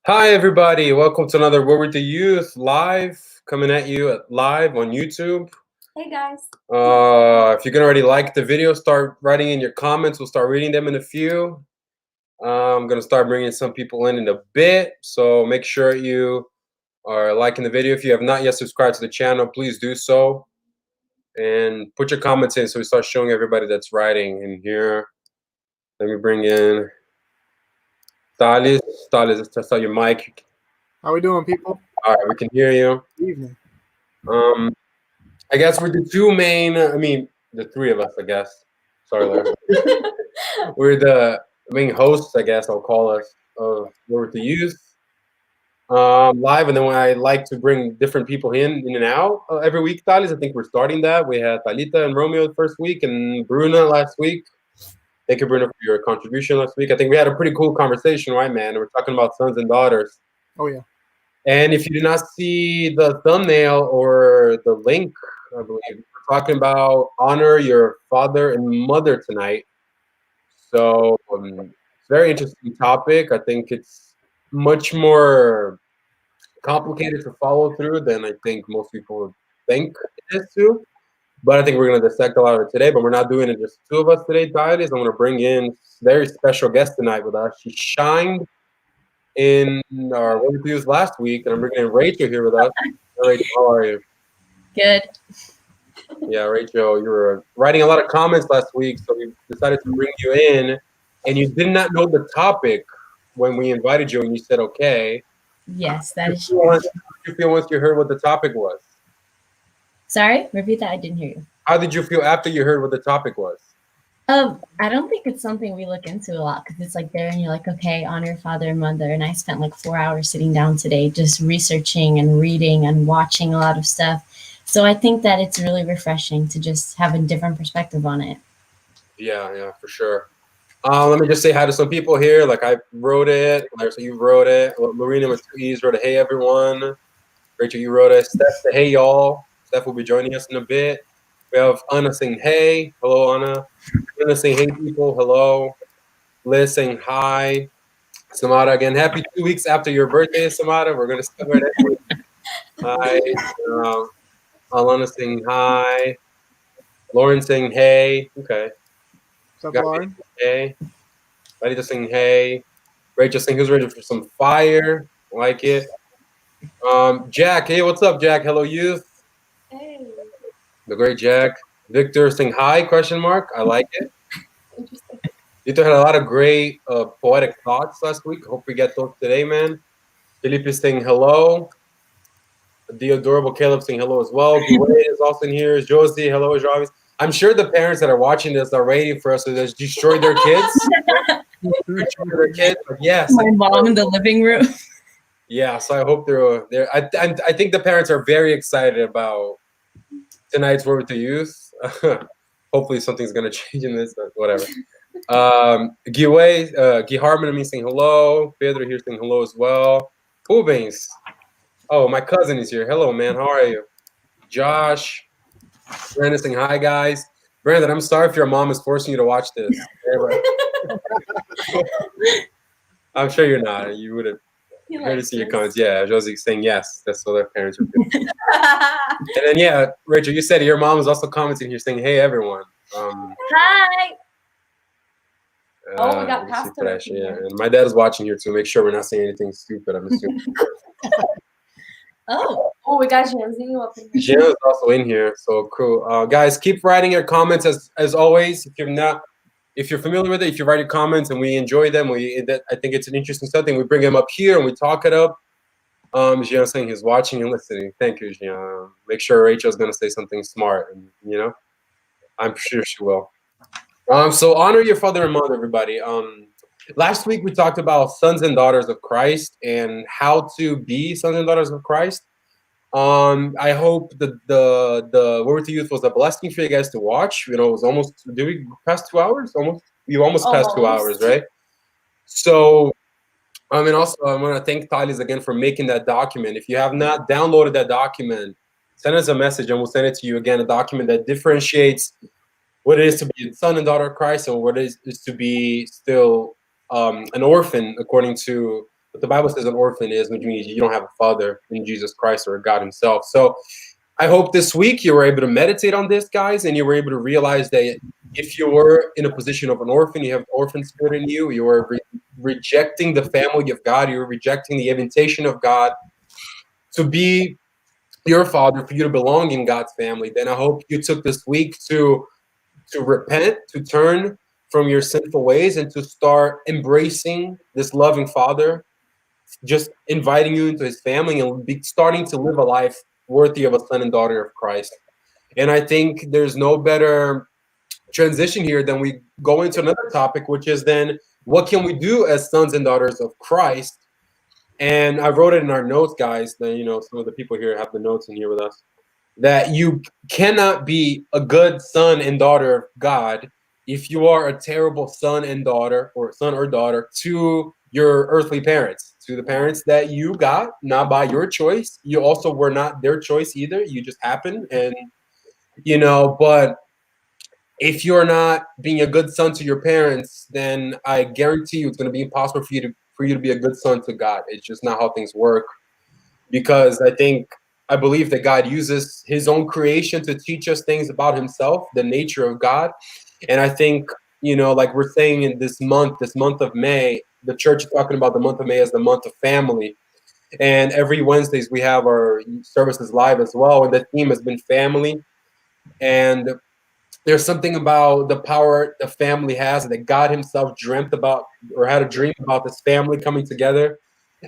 Hi, everybody. Welcome to another Word with the Youth live, coming at you live on YouTube. Hey, guys. If you can already like the video, start writing in your comments. We'll start reading them in a few. I'm going to start bringing some people in a bit. So make sure you are liking the video. If you have not yet subscribed to the channel, please do so. And put your comments in so we start showing everybody that's writing in here. Let me bring in Thales. Thales, test out your mic. How we doing, people? All right, we can hear you. Good evening. I guess we're the two main, the three of us, I guess. Sorry, Larry. We're the main hosts, I guess I'll call us, of Word with the Youth live. And then when I like to bring different people in and out every week, Thales, I think we're starting that. We had Talita and Romeo the first week and Bruna last week. Thank you, Bruna, for your contribution last week. I think we had a pretty cool conversation, right, man? We're talking about sons and daughters. Oh, yeah. And if you did not see the thumbnail or the link, I believe we're talking about honor your father and mother tonight. So very interesting topic. I think it's much more complicated to follow through than I think most people would think it is too. But I think we're going to dissect a lot of it today. But we're not doing it just two of us today, Titus. I'm going to bring in a very special guest tonight with us. She shined in our reviews last week, and I'm bringing in Rachel here with us. Rachel, how are you? Good. Yeah, Rachel, you were writing a lot of comments last week, so we decided to bring you in, and you did not know the topic when we invited you, and you said okay. Yes, that is true. How did you feel once you heard what the topic was? Sorry, repeat that. I didn't hear you. How did you feel after you heard what the topic was? I don't think it's something we look into a lot because it's like there and you're like, okay, honor your father and mother. And I spent like 4 hours sitting down today just researching and reading and watching a lot of stuff. So I think that it's really refreshing to just have a different perspective on it. Yeah, for sure. Let me just say hi to some people here. Like I wrote it. So you wrote it. Marina with 2 E's wrote it. Hey, everyone. Rachel, you wrote it. Steph said, hey, y'all. Steph will be joining us in a bit. We have Anna saying, hey. Hello, Anna. Anna saying, hey, people. Hello. Liz saying, hi. Samara again. Happy 2 weeks after your birthday, Samara. We're going to celebrate it. Hi. Alana saying, hi. Lauren saying, hey. Okay. What's up, Lauren? Hey. Larita saying, hey. Rachel saying, who's ready for some fire? Like it. Jack. Hey, what's up, Jack? Hello, youth. Hey. The great Jack. Victor saying hi, question mark. I like it. Interesting. Victor had a lot of great poetic thoughts last week. Hope we get those today, man. Felipe is saying hello. The adorable Caleb saying hello as well. Wade is also in here. Josie, hello, Jarvis. I'm sure the parents that are watching this are waiting for us to just destroy their kids. Yes. My mom in the living room. Yeah, so I hope they're. I think the parents are very excited about tonight's Word with the Youth. Hopefully something's gonna change in this, but whatever. Guy Harmon saying hello. Pedro here saying hello as well. Rubens. Oh, my cousin is here. Hello, man. How are you? Josh. Brandon saying hi, guys. Brandon, I'm sorry if your mom is forcing you to watch this. I'm sure you're not. You would have heard to see your comments. Yeah, Josie saying yes. That's what their parents are doing. And then, yeah, Rachel, you said your mom is also commenting here saying, hey, everyone. Hi. We got pasta. Yeah, and my dad is watching here too. Make sure we're not saying anything stupid. I'm assuming. Oh, we got Janzi up in here. Jan is also in here, so cool. Guys, keep writing your comments as always. If you're familiar with it, if you write your comments and we enjoy them, I think it's an interesting something. We bring them up here and we talk it up. Jean saying he's watching and listening. Thank you, Jean. Make sure Rachel's gonna say something smart, and I'm sure she will. So honor your father and mother, everybody. Last week we talked about sons and daughters of Christ and how to be sons and daughters of Christ. I hope the Word with the Youth was a blessing for you guys to watch. It was almost. Did we pass 2 hours? You almost passed 2 hours, right? So. And also, I want to thank Thales again for making that document. If you have not downloaded that document, send us a message and we'll send it to you again. A document that differentiates what it is to be a son and daughter of Christ and what it is to be still an orphan according to But the Bible says an orphan is when you don't have a father in Jesus Christ or God himself. So I hope this week you were able to meditate on this, guys, and you were able to realize that if you were in a position of an orphan, you have orphan spirit in you, you are rejecting the family of God, you're rejecting the invitation of God to be your father, for you to belong in God's family, then I hope you took this week to repent, to turn from your sinful ways, and to start embracing this loving father, just inviting you into his family and starting to live a life worthy of a son and daughter of Christ. And I think there's no better transition here than we go into another topic, which is then what can we do as sons and daughters of Christ? And I wrote it in our notes, guys. That some of the people here have the notes in here with us. That you cannot be a good son and daughter of God if you are a terrible son and daughter, or son or daughter, to your earthly parents, to the parents that you got, not by your choice. You also were not their choice either. You just happened. And, but if you're not being a good son to your parents, then I guarantee you it's going to be impossible for you to be a good son to God. It's just not how things work. Because I believe that God uses his own creation to teach us things about himself, the nature of God. And I think, like we're saying in this month of May, the church is talking about the month of May as the month of family. And every Wednesdays we have our services live as well. And the theme has been family. And there's something about the power the family has, that God himself dreamt about, or had a dream about this family coming together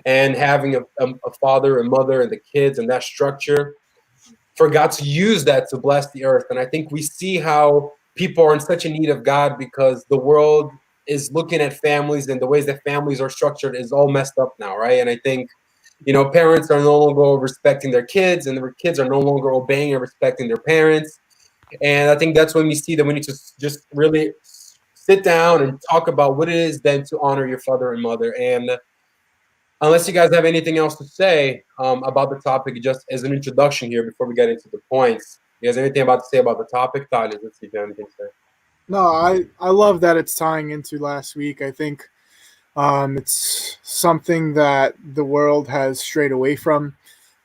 and having a father and mother and the kids and that structure, for God to use that to bless the earth. And I think we see how people are in such a need of God, because the world is looking at families, and the ways that families are structured is all messed up now, right? And I think, parents are no longer respecting their kids, and their kids are no longer obeying and respecting their parents. And I think that's when we see that we need to just really sit down and talk about what it is then to honor your father and mother. And unless you guys have anything else to say about the topic, just as an introduction here before we get into the points, you guys have anything about to say about the topic? Tyler, let's see if you have anything to say. No, I love that it's tying into last week. I think it's something that the world has strayed away from.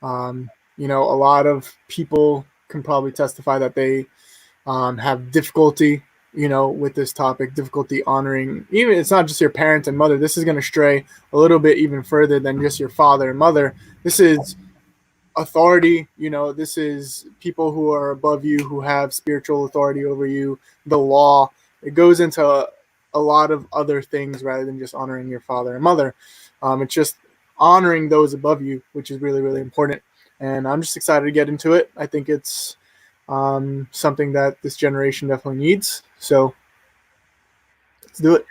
A lot of people can probably testify that they have difficulty, with this topic, difficulty honoring. Even it's not just your parents and mother. This is going to stray a little bit even further than just your father and mother. This is authority. This is people who are above you, who have spiritual authority over you, the law. It goes into a lot of other things rather than just honoring your father and mother. It's just honoring those above you, which is really, really important. And I'm just excited to get into it. I think it's something that this generation definitely needs. So let's do it.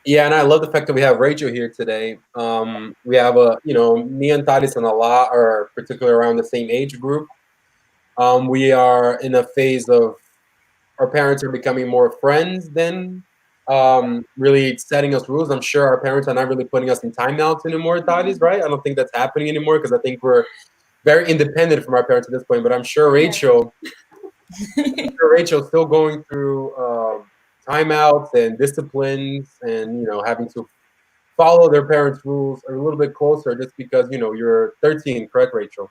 Yeah, and I love the fact that we have Rachel here today. We have me and Thaddeus and Allah are particularly around the same age group. We are in a phase of our parents are becoming more friends than really setting us rules. I'm sure our parents are not really putting us in timeouts anymore, Thaddeus, right? I don't think that's happening anymore, because I think we're very independent from our parents at this point. But I'm sure Rachel's still going through timeouts and disciplines, and having to follow their parents' rules a little bit closer, just because you're 13, correct, Rachel?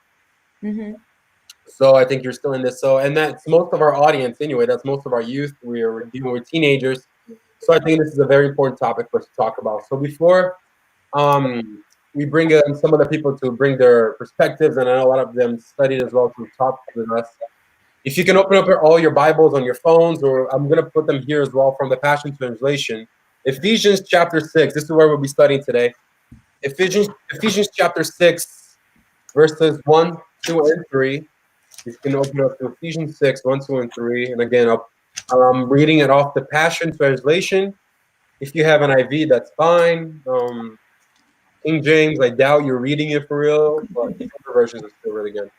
Mm-hmm. So I think you're still in this. So, and that's most of our audience anyway. That's most of our youth. We're dealing with teenagers. So I think this is a very important topic for us to talk about. So before we bring in some of the people to bring their perspectives, and I know a lot of them studied as well to talk with us. If you can open up all your Bibles on your phones, or I'm going to put them here as well from the Passion Translation. Ephesians chapter 6. This is where we'll be studying today. Ephesians chapter 6, verses 1, 2, and 3. You can open up to Ephesians 6, 1, 2, and 3. And again, I'm reading it off the Passion Translation. If you have an IV, that's fine. King James, I doubt you're reading it for real, but the other versions are still really good.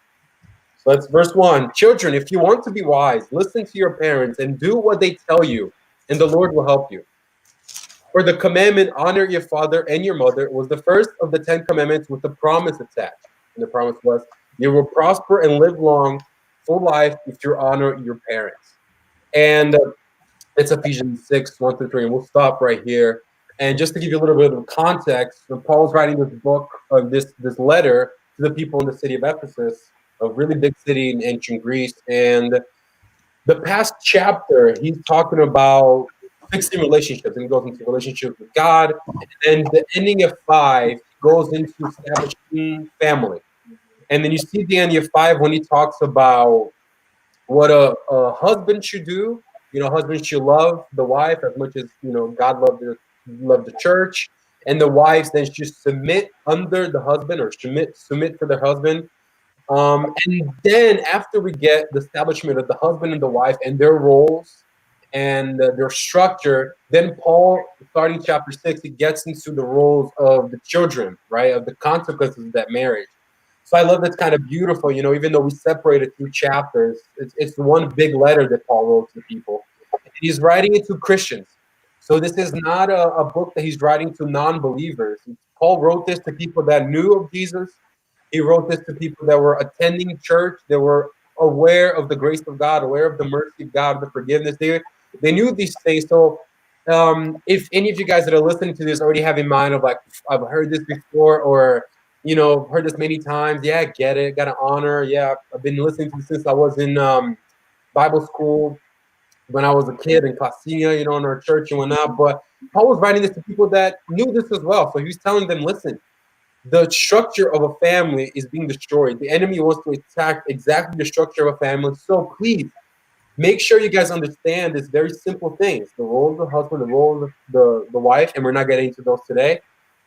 So that's verse 1. Children, if you want to be wise, listen to your parents and do what they tell you, and the Lord will help you. For the commandment, honor your father and your mother, was the first of the 10 commandments with the promise attached. And the promise was, you will prosper and live long, full life if you honor your parents. And it's Ephesians 6, 1 through 3, and we'll stop right here. And just to give you a little bit of context, when Paul's writing this book, this letter to the people in the city of Ephesus, a really big city in ancient Greece, and the past chapter he's talking about fixing relationships, and he goes into relationships with God. And the ending of 5 goes into establishing family. And then you see the ending of 5 when he talks about what a husband should do. You know, husband should love the wife as much as God loved the church, and the wives then should submit under the husband, or submit for their husband. And then after we get the establishment of the husband and the wife and their roles and their structure, then Paul, starting chapter 6, he gets into the roles of the children, right, of the consequences of that marriage. So I love that's kind of beautiful, even though we separated through chapters, it's one big letter that Paul wrote to the people. And he's writing it to Christians. So this is not a book that he's writing to non-believers. Paul wrote this to people that knew of Jesus. He wrote this to people that were attending church, that were aware of the grace of God, aware of the mercy of God, the forgiveness. They knew these things. So if any of you guys that are listening to this already have in mind of like, I've heard this before, or heard this many times. Yeah, I get it. Got to honor. Yeah, I've been listening to this since I was in Bible school when I was a kid in Clasinha, in our church and whatnot. But Paul was writing this to people that knew this as well. So he was telling them, listen, the structure of a family is being destroyed. The enemy wants to attack exactly the structure of a family. So please make sure you guys understand this very simple things: the role of the husband, the role of the wife, and we're not getting into those today.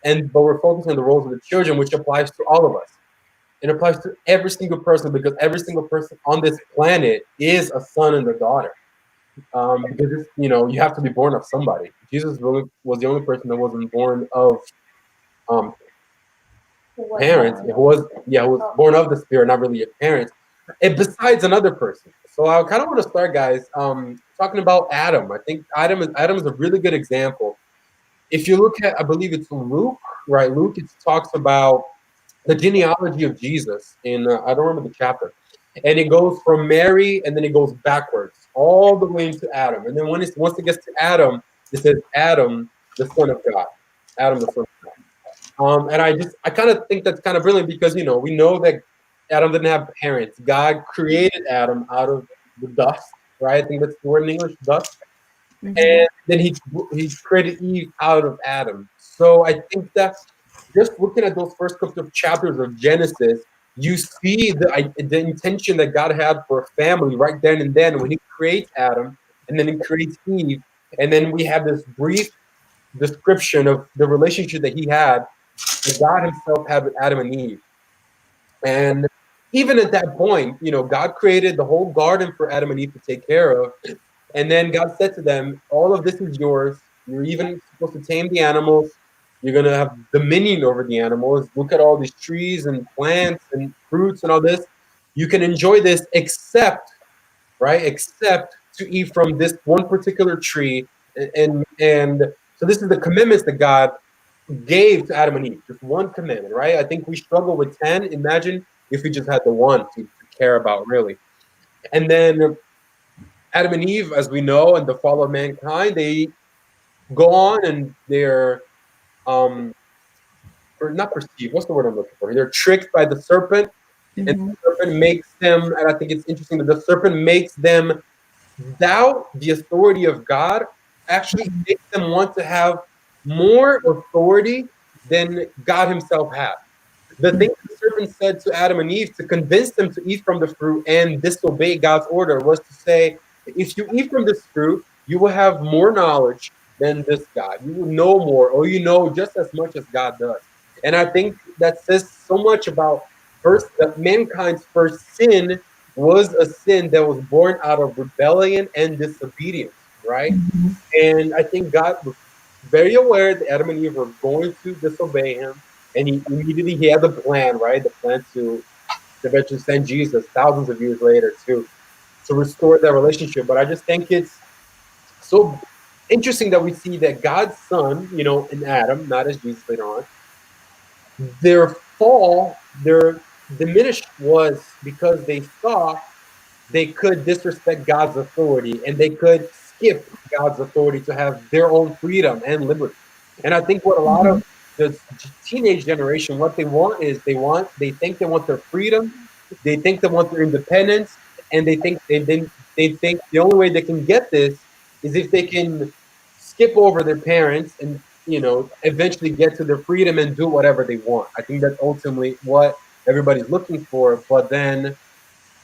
But we're focusing on the roles of the children, which applies to all of us. It applies to every single person, because every single person on this planet is a son and a daughter. Because you have to be born of somebody. Jesus really was the only person that wasn't born of um, parents. Who was born of the Spirit, not really a parent. And besides another person. So I kind of want to start, guys, talking about Adam. I think Adam is a really good example. If you look at, I believe it's Luke, right? Luke, it talks about the genealogy of Jesus in, I don't remember the chapter. And it goes from Mary, and then it goes backwards, all the way into Adam. And then once it gets to Adam, it says Adam, the son of God. Adam, the son of God. And I kind of think that's kind of brilliant, because, we know that Adam didn't have parents. God created Adam out of the dust, right? I think that's the word in English, dust. Mhm. And then he created Eve out of Adam. So I think that just looking at those first couple of chapters of Genesis, you see the intention that God had for a family right then and then when he creates Adam, and then he creates Eve. And then we have this brief description of the relationship that he had, that God himself had with Adam and Eve. And even at that point, God created the whole garden for Adam and Eve to take care of. And then God said to them, all of this is yours. You're even supposed to tame the animals. You're going to have dominion over the animals. Look at all these trees and plants and fruits and all this. You can enjoy this except to eat from this one particular tree. And so this is the commitments that God gave to Adam and Eve. Just one commandment, right? I think we struggle with 10. Imagine if we just had the one to care about, really. And then Adam and Eve, as we know, and the fall of mankind, they go on and they're or not perceived. What's the word I'm looking for? They're tricked by the serpent, and Mhm. the serpent makes them. And I think it's interesting that the serpent makes them doubt the authority of God. Actually, makes them want to have more authority than God Himself has. The thing the serpent said to Adam and Eve to convince them to eat from the fruit and disobey God's order was to say, if you eat from this fruit, you will have more knowledge than this God. You will know more, or just as much as God does. And I think that says so much about that mankind's first sin was a sin that was born out of rebellion and disobedience, right? Mhm. And I think God was very aware that Adam and Eve were going to disobey him. And he had the plan, right? The plan to eventually send Jesus thousands of years later to restore that relationship. But I just think it's so interesting that we see that God's son, in Adam, not as Jesus later on, their fall, their diminished was because they thought they could disrespect God's authority, and they could skip God's authority to have their own freedom and liberty. And I think what a lot of the teenage generation, what they want is they think they want their freedom, they think they want their independence, and they think the only way they can get this is if they can skip over their parents and eventually get to their freedom and do whatever they want. I think that's ultimately what everybody's looking for. But then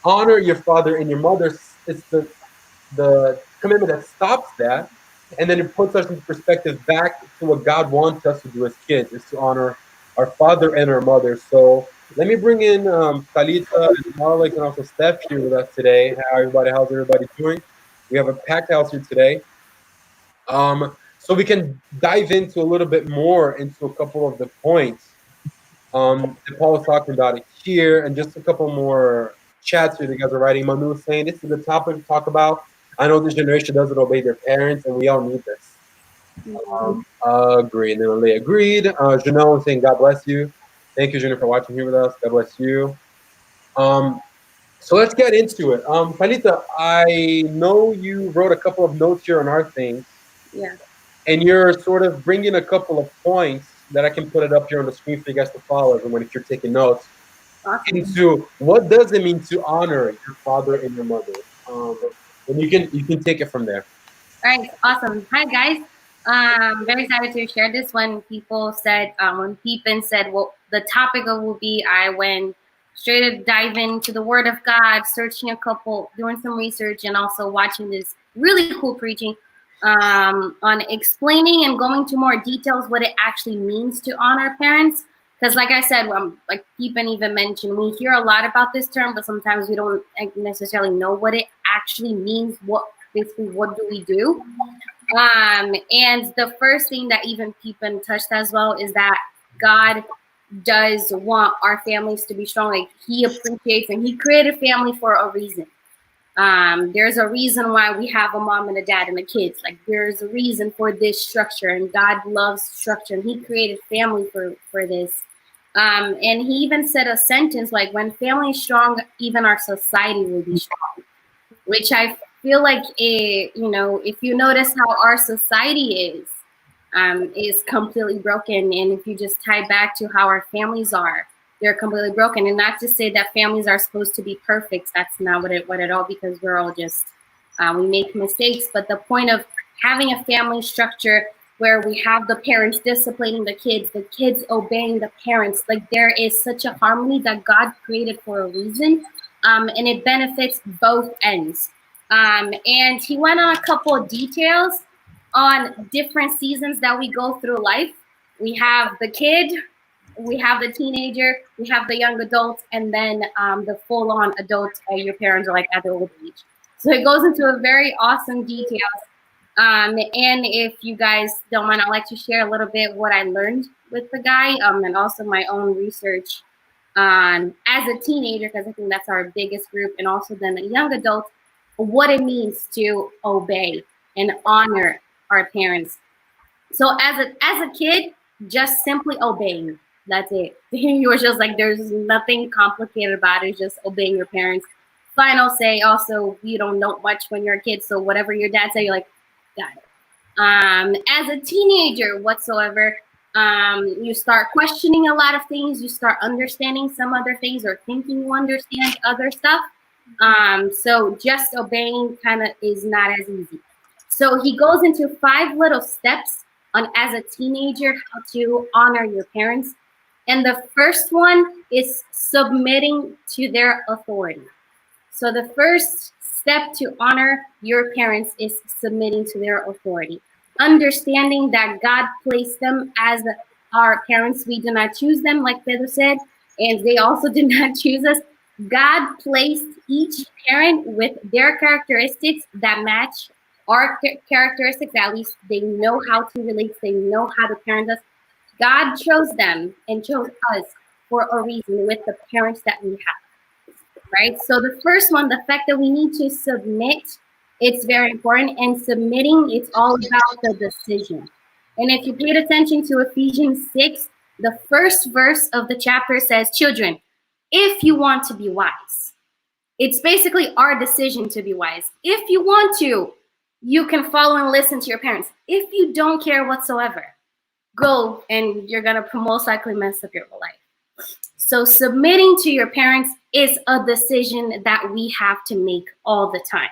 honor your father and your mother. It's the commitment that stops that, and then it puts us into perspective back to what God wants us to do as kids, is to honor our father and our mother. So let me bring in Talita and Alex and also Steph here with us today. How's everybody doing? We have a packed house here today. So we can dive into a little bit more into a couple of the points that Paul was talking about it here, and just a couple more chats here that you guys are writing. Manu was saying this is a topic to talk about. I know this generation doesn't obey their parents, and we all need this. Agree. And then they agreed. Janelle was saying, God bless you. Thank you, Janelle, for watching here with us. God bless you. So let's get into it. Palita, I know you wrote a couple of notes here on our things. Yeah. And you're sort of bringing a couple of points that I can put it up here on the screen for you guys to follow, everyone, if you're taking notes. Awesome. Into what does it mean to honor your father and your mother? And you can take it from there. All right, awesome. Hi guys. Very excited to share this. When people said, when Peepin said, well, the topic will be, I went straight to dive into the Word of God, searching doing some research, and also watching this really cool preaching on explaining and going to more details what it actually means to honor parents. Because like I said, like Peepin even mentioned, we hear a lot about this term, but sometimes we don't necessarily know what it actually means. Basically, what do we do? And the first thing that even Peepin touched as well is that God does want our families to be strong. Like He appreciates, and He created family for a reason. There's a reason why we have a mom and a dad and the kids. Like there's a reason for this structure, and God loves structure, and He created family for this. And He even said a sentence like, when family is strong, even our society will be strong, which I feel like, if you notice how our society is completely broken. And if you just tie back to how our families are, they're completely broken. And not to say that families are supposed to be perfect. That's not what at all, because we're all just, we make mistakes. But the point of having a family structure where we have the parents disciplining the kids obeying the parents, like there is such a harmony that God created for a reason. And it benefits both ends. And He went on a couple of details on different seasons that we go through life. We have the kid, we have the teenager, we have the young adult, and then the full-on adult. Your parents are like at the old age. So it goes into a very awesome details. And if you guys don't mind, I'd like to share a little bit what I learned with the guy, and also my own research as a teenager, because I think that's our biggest group, and also then a young adult, what it means to obey and honor our parents. So as a kid, just simply obeying. That's it. You were just like, there's nothing complicated about it. It's just obeying your parents. Final say also, you don't know much when you're a kid, so whatever your dad say, you're like, got it. As a teenager whatsoever, you start questioning a lot of things. You start understanding some other things, or thinking you understand other stuff. So just obeying kind of is not as easy. So he goes into 5 little steps on, as a teenager, how to honor your parents. And the first one is submitting to their authority. So the first step to honor your parents is submitting to their authority. Understanding that God placed them as our parents. We did not choose them, like Pedro said, and they also did not choose us. God placed each parent with their characteristics that match our characteristics. At least they know how to relate. They know how to parent us. God chose them and chose us for a reason with the parents that we have, right? So the first one, the fact that we need to submit, it's very important. And submitting, it's all about the decision. And if you paid attention to Ephesians 6, the first verse of the chapter says, children, if you want to be wise, it's basically our decision to be wise. If you want to, you can follow and listen to your parents. If you don't care whatsoever, go and you're going to most likely mess up your life. So submitting to your parents is a decision that we have to make all the time.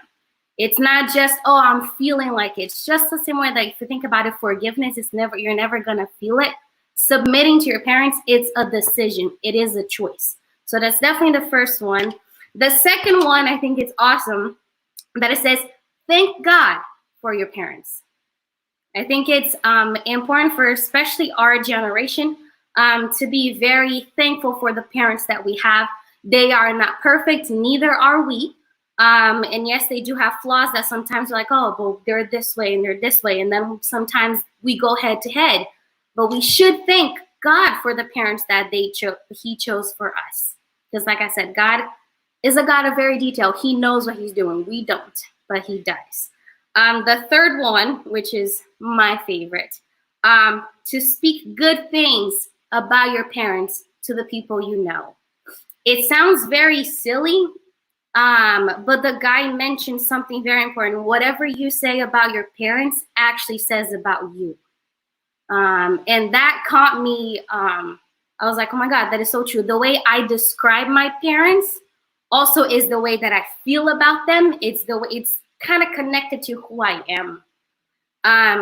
It's not just, oh, I'm feeling like it. It's just the same way that if you think about it, forgiveness is you're never going to feel it. Submitting to your parents, it's a decision. It is a choice. So that's definitely the first one. The second one, I think it's awesome that it says, thank God for your parents. I think it's important for especially our generation to be very thankful for the parents that we have. They are not perfect, neither are we. And yes, they do have flaws that sometimes we're like, oh, well, they're this way and they're this way. And then sometimes we go head to head. But we should thank God for the parents that He chose for us. Because like I said, God is a God of very detail. He knows what He's doing. We don't, but He does. The third one, which is my favorite, to speak good things about your parents to the people you know. It sounds very silly, but the guy mentioned something very important. Whatever you say about your parents actually says about you. And that caught me. I was like, oh my God, that is so true. The way I describe my parents also is the way that I feel about them. It's kind of connected to who I am.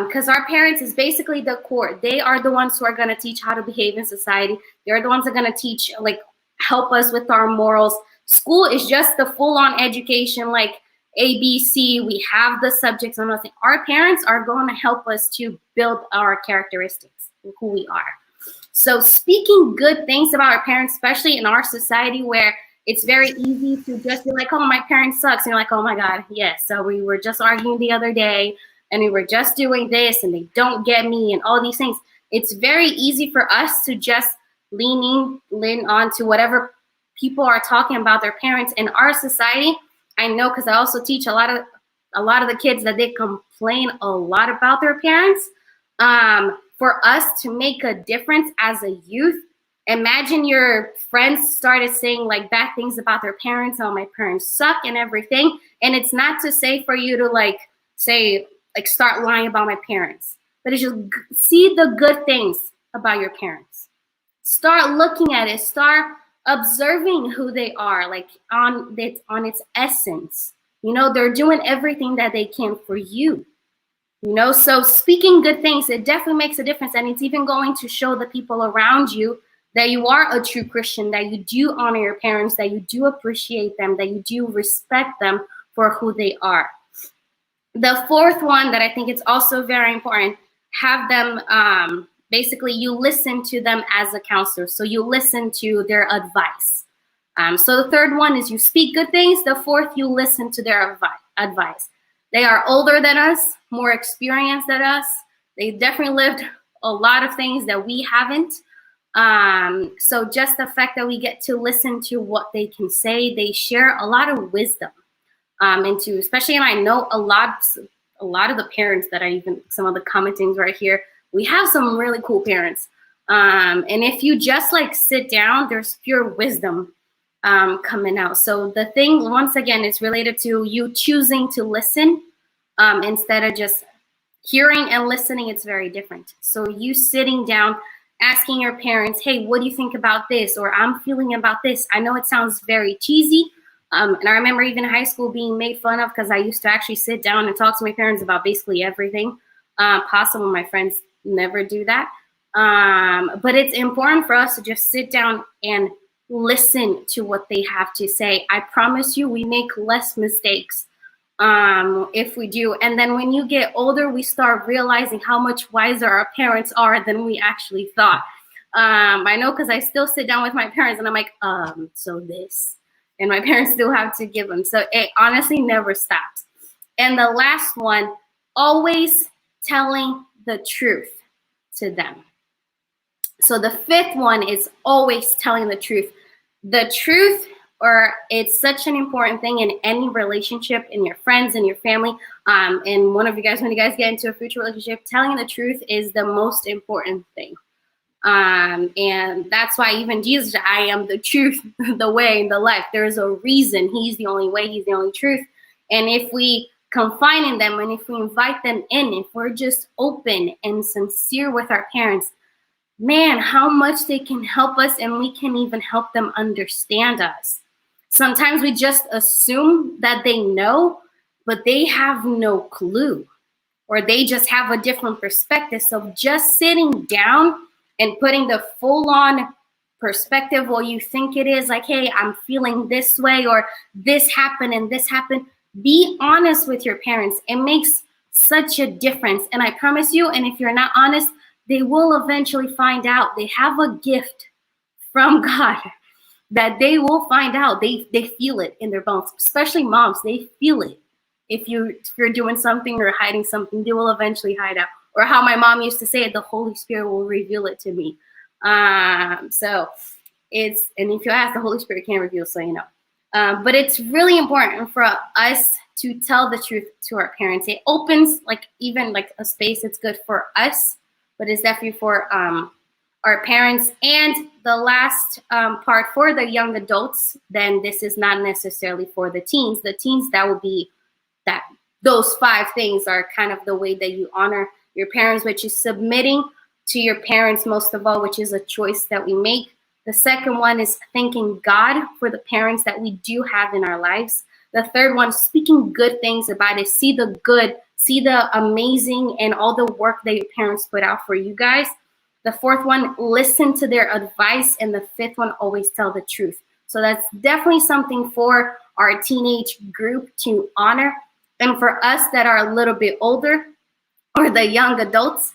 Because our parents is basically the core. They are the ones who are going to teach how to behave in society. They're the ones that are going to teach, like, help us with our morals. School is just the full-on education, like ABC. We have the subjects and nothing. Our parents are going to help us to build our characteristics, who we are. So speaking good things about our parents, especially in our society where it's very easy to just be like, oh, my parents sucks. And you're like, oh my God, yes. So we were just arguing the other day and we were just doing this and they don't get me and all these things. It's very easy for us to just lean on to whatever people are talking about their parents in our society. I know, because I also teach a lot of the kids that they complain a lot about their parents. For us to make a difference as a youth, imagine your friends started saying like bad things about their parents. Oh, my parents suck and everything. And it's not to say for you to start lying about my parents, but it's just see the good things about your parents. Start looking at it. Start observing who they are, like on its essence. You know, they're doing everything that they can for you. You know, so speaking good things, it definitely makes a difference. And it's even going to show the people around you that you are a true Christian, that you do honor your parents, that you do appreciate them, that you do respect them for who they are. The fourth one that I think is also very important, have them, basically you listen to them as a counselor. So you listen to their advice. So the third one is you speak good things. The fourth, you listen to their advice. They are older than us, more experienced than us. They definitely lived a lot of things that we haven't. So just the fact that we get to listen to what they can say, they share a lot of wisdom. Especially, and I know a lot of the parents that are even some of the commentings right here, we have some really cool parents. And if you just like sit down, there's pure wisdom coming out. So the thing, once again, is related to you choosing to listen instead of just hearing and listening. It's very different. So you sitting down, asking your parents, hey, what do you think about this? Or I'm feeling about this. I know it sounds very cheesy. And I remember even in high school being made fun of because I used to actually sit down and talk to my parents about basically everything possible. My friends never do that. But it's important for us to just sit down and listen to what they have to say. I promise you, we make less mistakes if we do. And then when you get older, we start realizing how much wiser our parents are than we actually thought. I know, because I still sit down with my parents and I'm like, so this. And my parents still have to give them. So it honestly never stops. And the last one, always telling the truth to them. So the fifth one is always telling the truth. The truth, or it's such an important thing in any relationship, in your friends, in your family, and one of you guys, when you guys get into a future relationship, telling the truth is the most important thing. And that's why even Jesus said, I am the truth, the way, and the life. There's a reason. He's the only way. He's the only truth. And if we confide in them, and if we invite them in, if we're just open and sincere with our parents, man, how much they can help us, and we can even help them understand us. Sometimes we just assume that they know, but they have no clue, or they just have a different perspective. So just sitting down and putting the full-on perspective, what you think it is, like, hey, I'm feeling this way, or this happened and this happened. Be honest with your parents. It makes such a difference. And I promise you, and if you're not honest, they will eventually find out. They have a gift from God that they will find out. They feel it in their bones, especially moms. They feel it. If you're doing something or hiding something, they will eventually hide out. Or how my mom used to say it, the Holy Spirit will reveal it to me. So it's, and if you ask, the Holy Spirit can't reveal, so you know. But it's really important for us to tell the truth to our parents. It opens like even like a space. It's good for us, but it's definitely for our parents. And the last part for the young adults, then this is not necessarily for the teens. The teens, that would be that those 5 things are kind of the way that you honor your parents, which is submitting to your parents most of all, which is a choice that we make. The second one is thanking God for the parents that we do have in our lives. The third one, speaking good things about it. See the good, see the amazing and all the work that your parents put out for you guys. The fourth one, listen to their advice. And the fifth one, always tell the truth. So that's definitely something for our teenage group to honor. And for us that are a little bit older, or the young adults,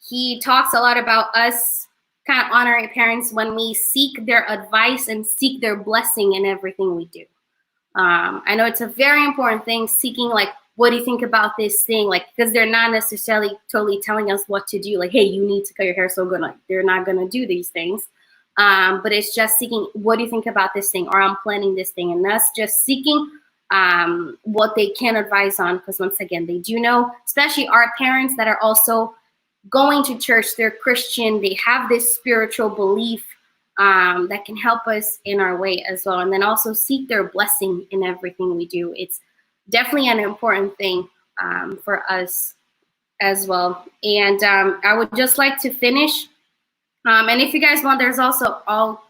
he talks a lot about us kind of honoring parents when we seek their advice and seek their blessing in everything we do. I know it's a very important thing, seeking like, what do you think about this thing? Like, because they're not necessarily totally telling us what to do. Like, hey, you need to cut your hair so good. Like, they're not going to do these things. But it's just seeking, what do you think about this thing? Or I'm planning this thing. And that's just seeking what they can advise on. Because once again, they do know, especially our parents that are also going to church, they're Christian, they have this spiritual belief that can help us in our way as well. And then also seek their blessing in everything we do. It's definitely an important thing for us as well. And I would just like to finish. And if you guys want, there's also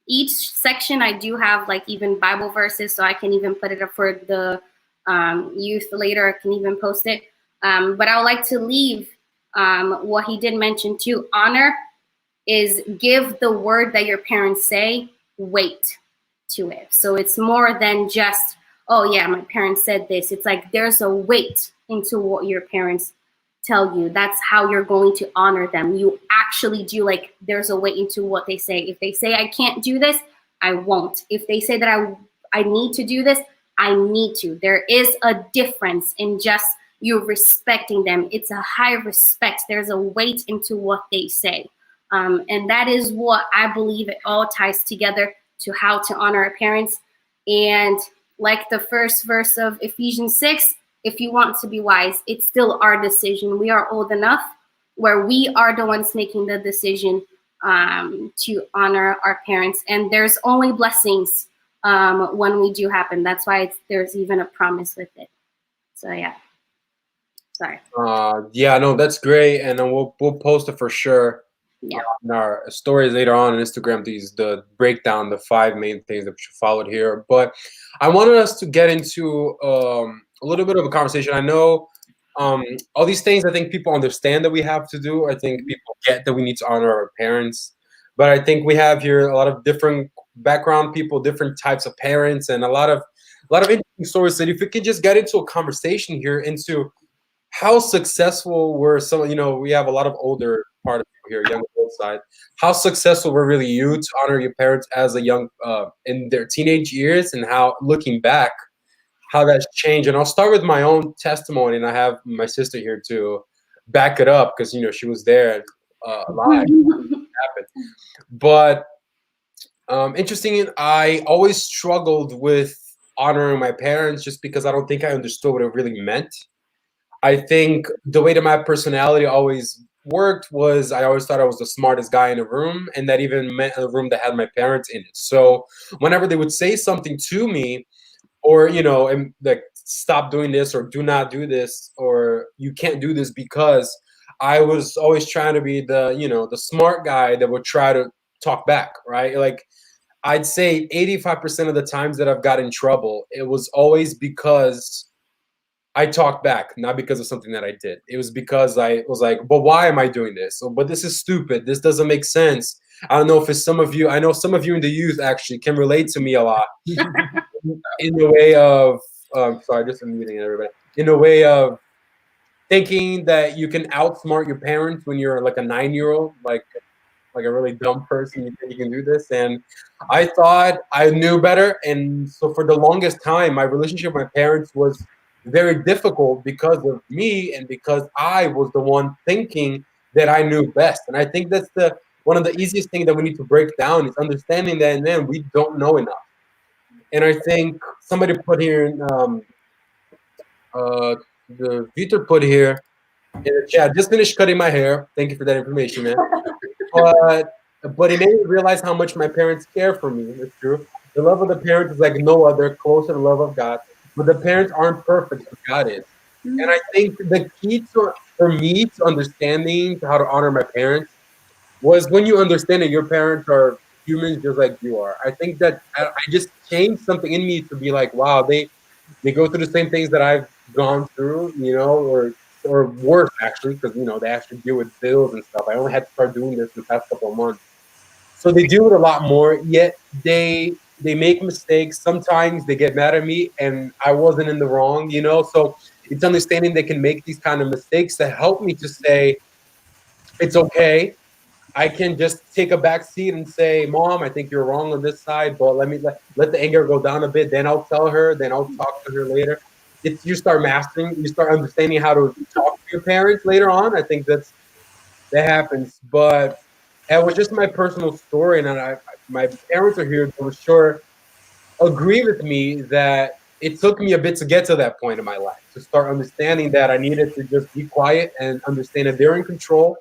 each section I do have like even Bible verses, so I can even put it up for the youth later. I can even post it. But I would like to leave what he did mention too. Honor is give the word that your parents say weight to it. So it's more than just, oh yeah, my parents said this. It's like there's a weight into what your parents tell you. That's how you're going to honor them. You actually do, like, there's a weight into what they say. If they say I can't do this, I won't. If they say that I need to do this, I need to. There is a difference in just you respecting them. It's a high respect. There's a weight into what they say. And that is what I believe it all ties together to how to honor our parents. And like the first verse of Ephesians 6, if you want to be wise, it's still our decision. We are old enough where we are the ones making the decision to honor our parents. And there's only blessings when we do happen. That's why there's even a promise with it. So yeah. Sorry. Yeah, no, that's great. And then we'll post it for sure. Yeah. In our stories later on Instagram, the breakdown, the 5 main things that we should follow here. But I wanted us to get into a little bit of a conversation. I know all these things, I think people understand that we have to do. I think people get that we need to honor our parents. But I think we have here a lot of different background people, different types of parents, and a lot of interesting stories. That if we could just get into a conversation here into how successful were some, we have a lot of older part of people here, young adult side. How successful were really you to honor your parents as a young, in their teenage years, and how, looking back, how that's changed. And I'll start with my own testimony, and I have my sister here to back it up because, she was there live. But interesting, I always struggled with honoring my parents just because I don't think I understood what it really meant. I think the way that my personality always worked was I always thought I was the smartest guy in the room, and that even meant a room that had my parents in it. So whenever they would say something to me, or and like stop doing this, or do not do this, or you can't do this, because I was always trying to be the, the smart guy that would try to talk back, right? Like, I'd say 85% of the times that I've got in trouble, it was always because I talked back, not because of something that I did. It was because I was like, but why am I doing this? Or, but this is stupid. This doesn't make sense. I don't know if it's some of you. I know some of you in the youth actually can relate to me a lot in the way of, sorry, just unmuting everybody. In the way of thinking that you can outsmart your parents when you're like a 9-year-old, like a really dumb person. You think you can do this, and I thought I knew better. And so for the longest time, my relationship with my parents was very difficult because of me, and because I was the one thinking that I knew best. And I think that's one of the easiest things that we need to break down, is understanding that, man, we don't know enough. And I think somebody put here in the Victor put here in the chat, just finished cutting my hair. Thank you for that information, man. But it made me realize how much my parents care for me. It's true. The love of the parents is like no other, closer to the love of God. But the parents aren't perfect, but God is. And I think the key for me to understanding how to honor my parents was when you understand that your parents are humans just like you are. I think that I just changed something in me to be like, wow, they go through the same things that I've gone through, or worse actually, because they actually deal with bills and stuff. I only had to start doing this in the past couple of months. So they do it a lot more, yet they make mistakes. Sometimes they get mad at me and I wasn't in the wrong, So it's understanding they can make these kind of mistakes that help me to say, it's okay. I can just take a back seat and say, Mom, I think you're wrong on this side, but let me let the anger go down a bit. Then I'll tell her, then I'll talk to her later. You start mastering, you start understanding how to talk to your parents later on. I think that happens. But it was just my personal story, and my parents are here to sure agree with me that it took me a bit to get to that point in my life, to start understanding that I needed to just be quiet and understand that they're in control.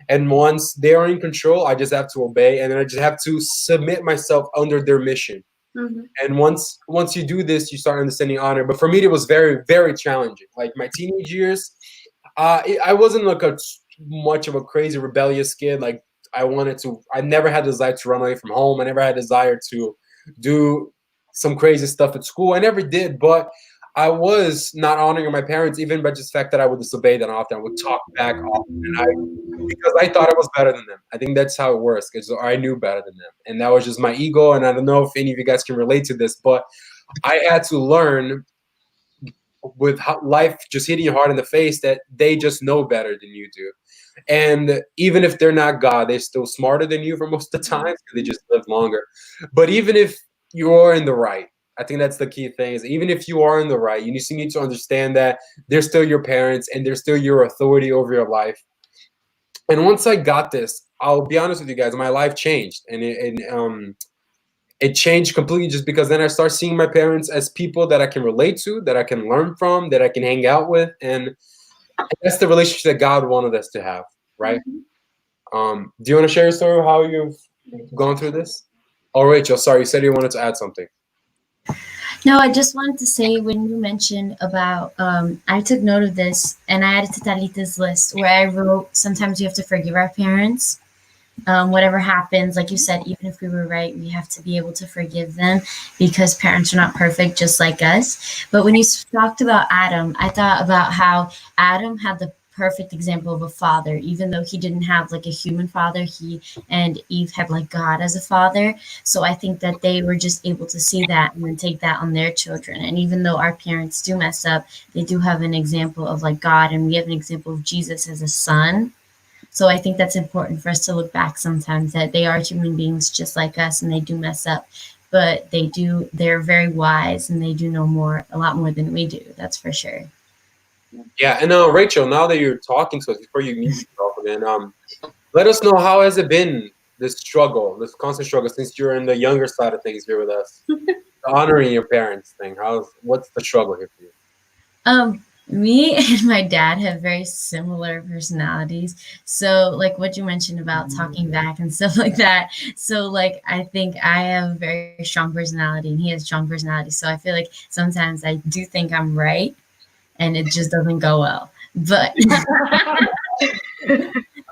And once they're in control, I just have to obey, and then I just have to submit myself under their mission. Mm-hmm. And once you do this, you start understanding honor. But for me, it was very, very challenging. Like my teenage years, I wasn't like much of a crazy rebellious kid. Like I never had the desire to run away from home. I never had a desire to do some crazy stuff at school. I never did, but I was not honoring my parents, even by just the fact that I would disobey them often. I would talk back often, because I thought I was better than them. I think that's how it works, because I knew better than them. And that was just my ego. And I don't know if any of you guys can relate to this, but I had to learn with life just hitting you hard in the face that they just know better than you do. And even if they're not God, they're still smarter than you for most of the time, because they just live longer. But even if you're in the right, I think that's the key thing, is even if you are in the right, you need to understand that they're still your parents and they're still your authority over your life. And once I got this, I'll be honest with you guys, my life changed. And it changed completely, just because then I start seeing my parents as people that I can relate to, that I can learn from, that I can hang out with. And that's the relationship that God wanted us to have, right? Mm-hmm. Do you want to share a story of how you've gone through this? Oh, Rachel, sorry, you said you wanted to add something. No, I just wanted to say, when you mentioned about, I took note of this and I added to Talita's list where I wrote, sometimes we have to forgive our parents. Whatever happens, like you said, even if we were right, we have to be able to forgive them, because parents are not perfect, just like us. But when you talked about Adam, I thought about how Adam had the perfect example of a father, even though he didn't have like a human father. He and Eve had like God as a father. So I think that they were just able to see that and then take that on their children. And even though our parents do mess up, they do have an example of like God, and we have an example of Jesus as a son. So I think that's important for us to look back sometimes, that they are human beings just like us, and they do mess up, but they're very wise, and they do know a lot more than we do. That's for sure. Yeah. And Rachel, now that you're talking to us, before you meet yourself again, let us know, how has it been, this constant struggle, since you're in the younger side of things here with us, honoring your parents thing? What's the struggle here for you? Me and my dad have very similar personalities. So, like what you mentioned about talking back and stuff like that. So, like, I think I have a very strong personality and he has strong personality. So, I feel like sometimes I do think I'm right and it just doesn't go well. But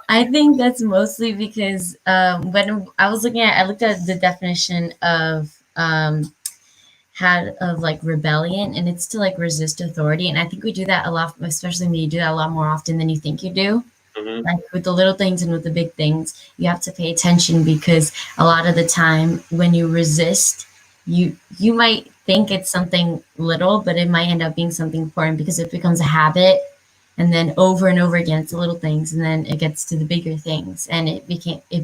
I think that's mostly because when I looked at the definition of had of like rebellion, and it's to like resist authority, and I think we do that a lot, especially when you do that a lot more often than you think you do. Mhm. Like with the little things and with the big things, you have to pay attention because a lot of the time when you resist, you might think it's something little, but it might end up being something important because it becomes a habit, and then over and over again it's the little things, and then it gets to the bigger things, and it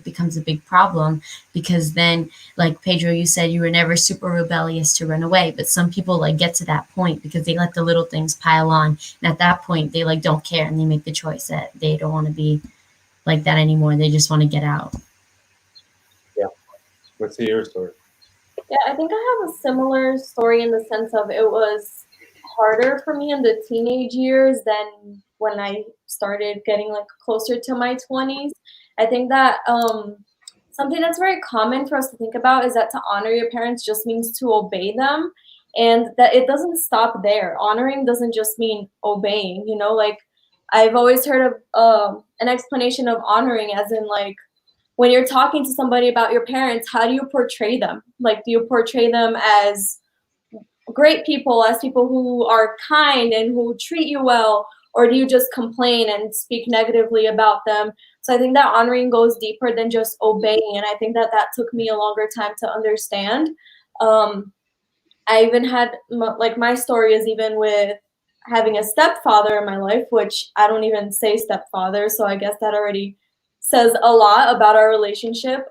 becomes a big problem because then, like Pedro, you said you were never super rebellious to run away, but some people like get to that point because they let the little things pile on, and at that point they like don't care and they make the choice that they don't want to be like that anymore. They just want to get out. Yeah. Let's hear your story. Yeah, I think I have a similar story in the sense of it was harder for me in the teenage years than when I started getting like closer to my 20s. I think that something that's very common for us to think about is that to honor your parents just means to obey them, and that it doesn't stop there. Honoring doesn't just mean obeying, you know, like I've always heard of an explanation of honoring as in like when you're talking to somebody about your parents, how do you portray them? Like, do you portray them as great people, as people who are kind and who treat you well, or do you just complain and speak negatively about them? So I think that honoring goes deeper than just obeying, and I think that that took me a longer time to understand. Um, I even had like my story is even with having a stepfather in my life, which I don't even say stepfather, so I guess that already says a lot about our relationship.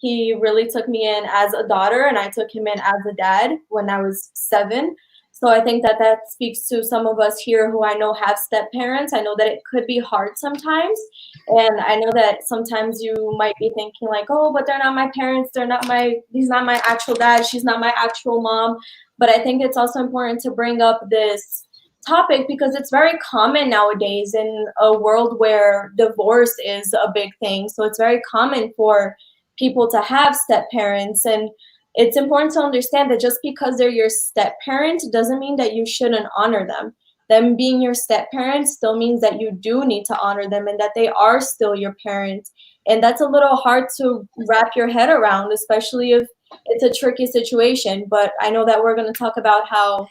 He really took me in as a daughter, and I took him in as a dad when I was 7. So I think that that speaks to some of us here who I know have step parents. I know that it could be hard sometimes, and I know that sometimes you might be thinking like, oh, but they're not my parents. He's not my actual dad. She's not my actual mom. But I think it's also important to bring up this topic because it's very common nowadays in a world where divorce is a big thing. So it's very common for people to have step parents. And it's important to understand that just because they're your step parent doesn't mean that you shouldn't honor them. Them being your step parents still means that you do need to honor them and that they are still your parents. And that's a little hard to wrap your head around, especially if it's a tricky situation. But I know that we're going to talk about how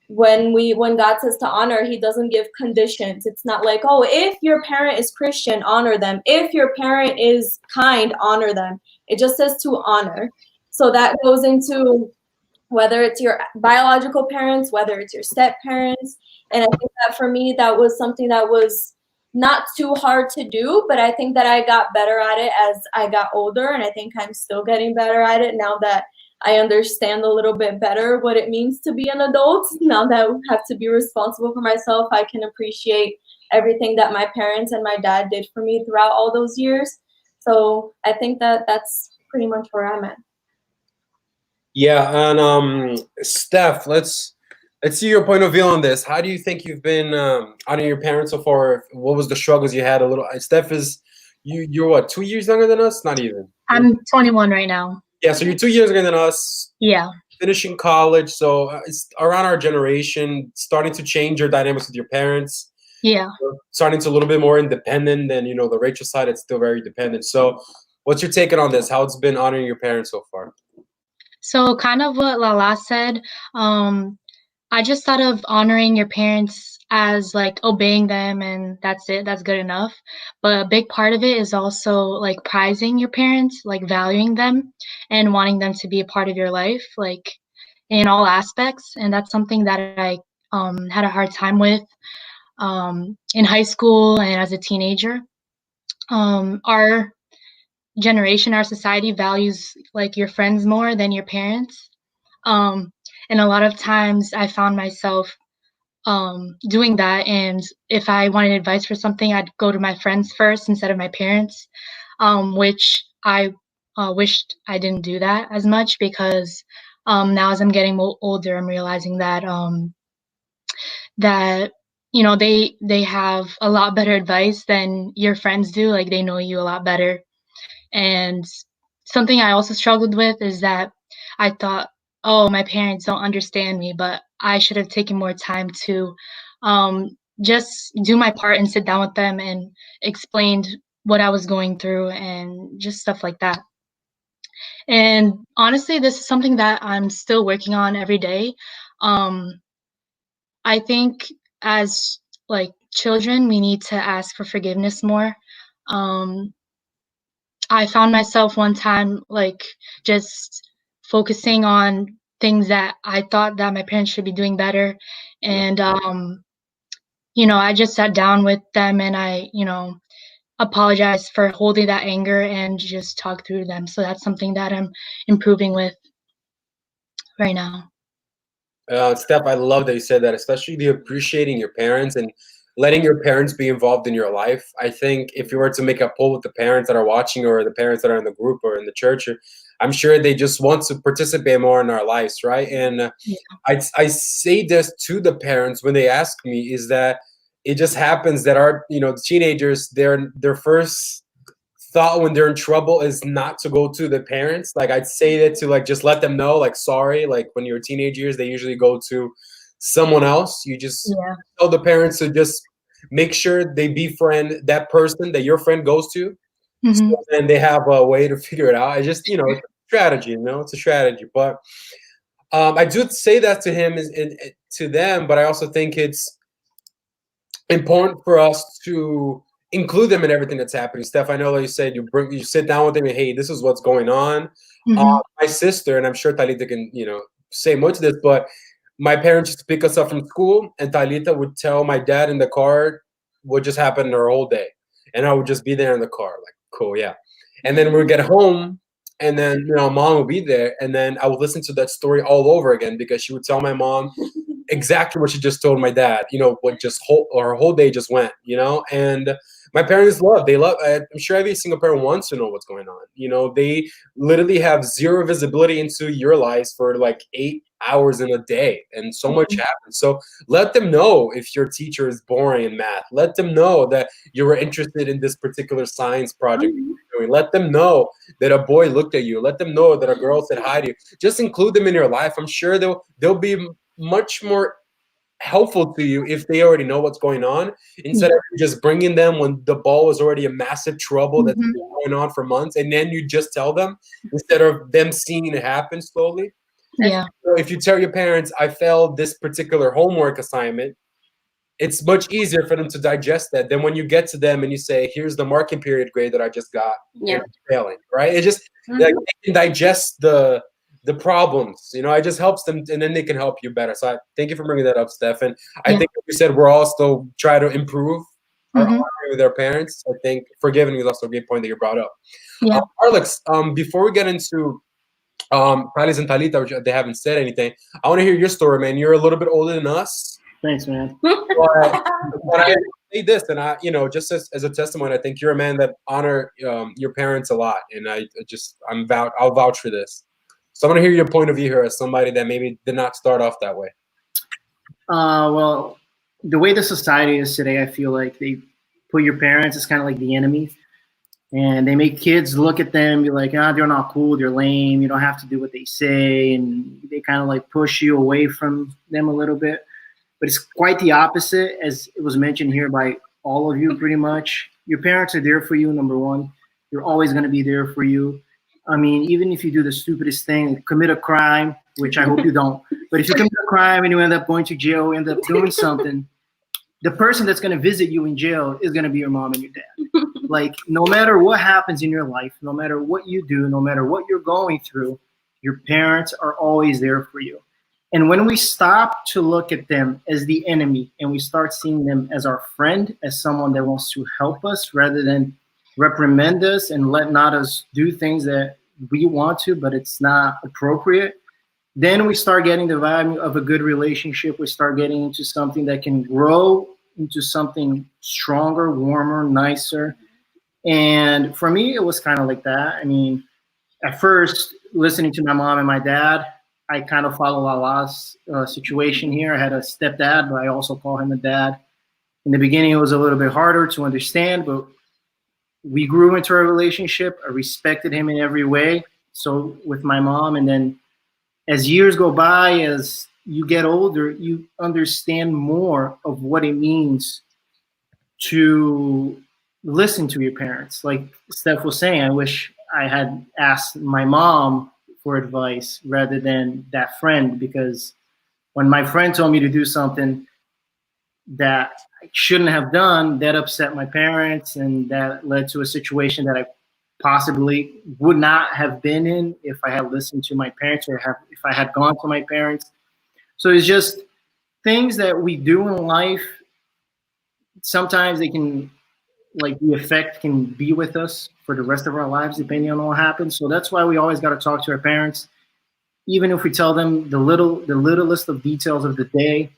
when God says to honor, he doesn't give conditions. It's not like, oh, if your parent is Christian, honor them. If your parent is kind, honor them. It just says to honor. So that goes into whether it's your biological parents, whether it's your step parents. And I think that for me, that was something that was not too hard to do, but I think that I got better at it as I got older. And I think I'm still getting better at it now that I understand a little bit better what it means to be an adult. Now that I have to be responsible for myself, I can appreciate everything that my parents and my dad did for me throughout all those years. So I think that that's pretty much where I'm at. Yeah, and Steph, let's see your point of view on this. How do you think you've been honoring your parents so far? What was the struggles you had? A little. Steph is you're what, 2 years younger than us? Not even. I'm 21 right now. Yeah, so you're 2 years younger than us. Yeah. Finishing college, so it's around our generation, starting to change your dynamics with your parents. Yeah. Starting to a little bit more independent than the Rachel side. It's still very dependent. So, what's your take on this? How it's been honoring your parents so far? So kind of what Lala said, I just thought of honoring your parents as like obeying them and that's it, that's good enough. But a big part of it is also like prizing your parents, like valuing them and wanting them to be a part of your life, like in all aspects. And that's something that I had a hard time with in high school and as a teenager. Our generation, our society values like your friends more than your parents. And a lot of times I found myself doing that. And if I wanted advice for something, I'd go to my friends first instead of my parents, which I wished I didn't do that as much because now as I'm getting older, I'm realizing that that, they have a lot better advice than your friends do. Like, they know you a lot better. And something I also struggled with is that I thought, oh, my parents don't understand me, but I should have taken more time to just do my part and sit down with them and explained what I was going through and just stuff like that. And honestly, this is something that I'm still working on every day. I think as like children, we need to ask for forgiveness more. Um, I found myself one time like just focusing on things that I thought that my parents should be doing better. And I just sat down with them and I, apologized for holding that anger and just talk through them. So that's something that I'm improving with right now. Steph, I love that you said that, especially the appreciating your parents and letting your parents be involved in your life. I think if you were to make a poll with the parents that are watching or the parents that are in the group or in the church, I'm sure they just want to participate more in our lives, right? And I say this to the parents when they ask me, is that it just happens that our, the teenagers, their first thought when they're in trouble is not to go to the parents. Like, I'd say that to like just let them know, like, sorry. Like, when you're teenage years, they usually go to someone else. You just tell the parents to just make sure they befriend that person that your friend goes to. Mm-hmm. So then they have a way to figure it out. I just, it's a strategy, it's a strategy. But I do say that to him to them, but I also think it's important for us to include them in everything that's happening. Steph, I know that you said you sit down with them and, hey, this is what's going on. Mm-hmm. My sister, and I'm sure Talita can, say much of this, but my parents used to pick us up from school, and Talita would tell my dad in the car what just happened her whole day. And I would just be there in the car, like, cool, yeah. And then we'd get home, and then, mom would be there, and then I would listen to that story all over again because she would tell my mom exactly what she just told my dad, what just her whole day just went, and my parents I'm sure every single parent wants to know what's going on. They literally have zero visibility into your lives for like 8 hours in a day, and so much happens. So let them know if your teacher is boring in math. Let them know that you were interested in this particular science project you're doing. Let them know that a boy looked at you. Let them know that a girl said hi to you. Just include them in your life. I'm sure they'll be much more helpful to you if they already know what's going on, instead of just bringing them when the ball was already a massive trouble that's been going on for months, and then you just tell them instead of them seeing it happen slowly. Yeah. So if you tell your parents, I failed this particular homework assignment, it's much easier for them to digest that than when you get to them and you say, here's the marking period grade that I just got. And I'm failing, right? It just like, they can digest the problems, it just helps them, and then they can help you better. So I thank you for bringing that up, Steph. And I think like you said, we're all still trying to improve our honoring with our parents. I think forgiving is also a great point that you brought up. Alex, before we get into Palis and Talita, which they haven't said anything, I want to hear your story, man. You're a little bit older than us. Thanks, man. But I say this, and I, just as a testimony, I think you're a man that honor your parents a lot, and I'll vouch for this. So I want to hear your point of view here as somebody that maybe did not start off that way. Well, the way the society is today, I feel like they put your parents as kind of like the enemy, and they make kids look at them and be like, they're not cool, they're lame, you don't have to do what they say, and they kind of like push you away from them a little bit. But it's quite the opposite, as it was mentioned here by all of you pretty much. Your parents are there for you, number one. They're always going to be there for you. I mean, even if you do the stupidest thing, commit a crime, which I hope you don't, but if you commit a crime and you end up going to jail, end up doing something, the person that's going to visit you in jail is going to be your mom and your dad. Like, no matter what happens in your life, no matter what you do, no matter what you're going through, your parents are always there for you. And when we stop to look at them as the enemy and we start seeing them as our friend, as someone that wants to help us rather than reprimand us and let not us do things that we want to, but it's not appropriate, then we start getting the value of a good relationship. We start getting into something that can grow into something stronger, warmer, nicer. And for me, it was kind of like that. I mean, at first, listening to my mom and my dad, I kind of follow Lala's situation here. I had a stepdad, but I also call him a dad. In the beginning, it was a little bit harder to understand, but we grew into our relationship. I respected him in every way. So with my mom, and then as years go by, as you get older, you understand more of what it means to listen to your parents. Like Steph was saying, I wish I had asked my mom for advice rather than that friend, because when my friend told me to do something that I shouldn't have done, that upset my parents, and that led to a situation that I possibly would not have been in if I had listened to my parents, or if I had gone to my parents. So it's just things that we do in life. Sometimes they can, like, the effect can be with us for the rest of our lives, depending on what happens. So that's why we always got to talk to our parents, even if we tell them the littlest of details of the day,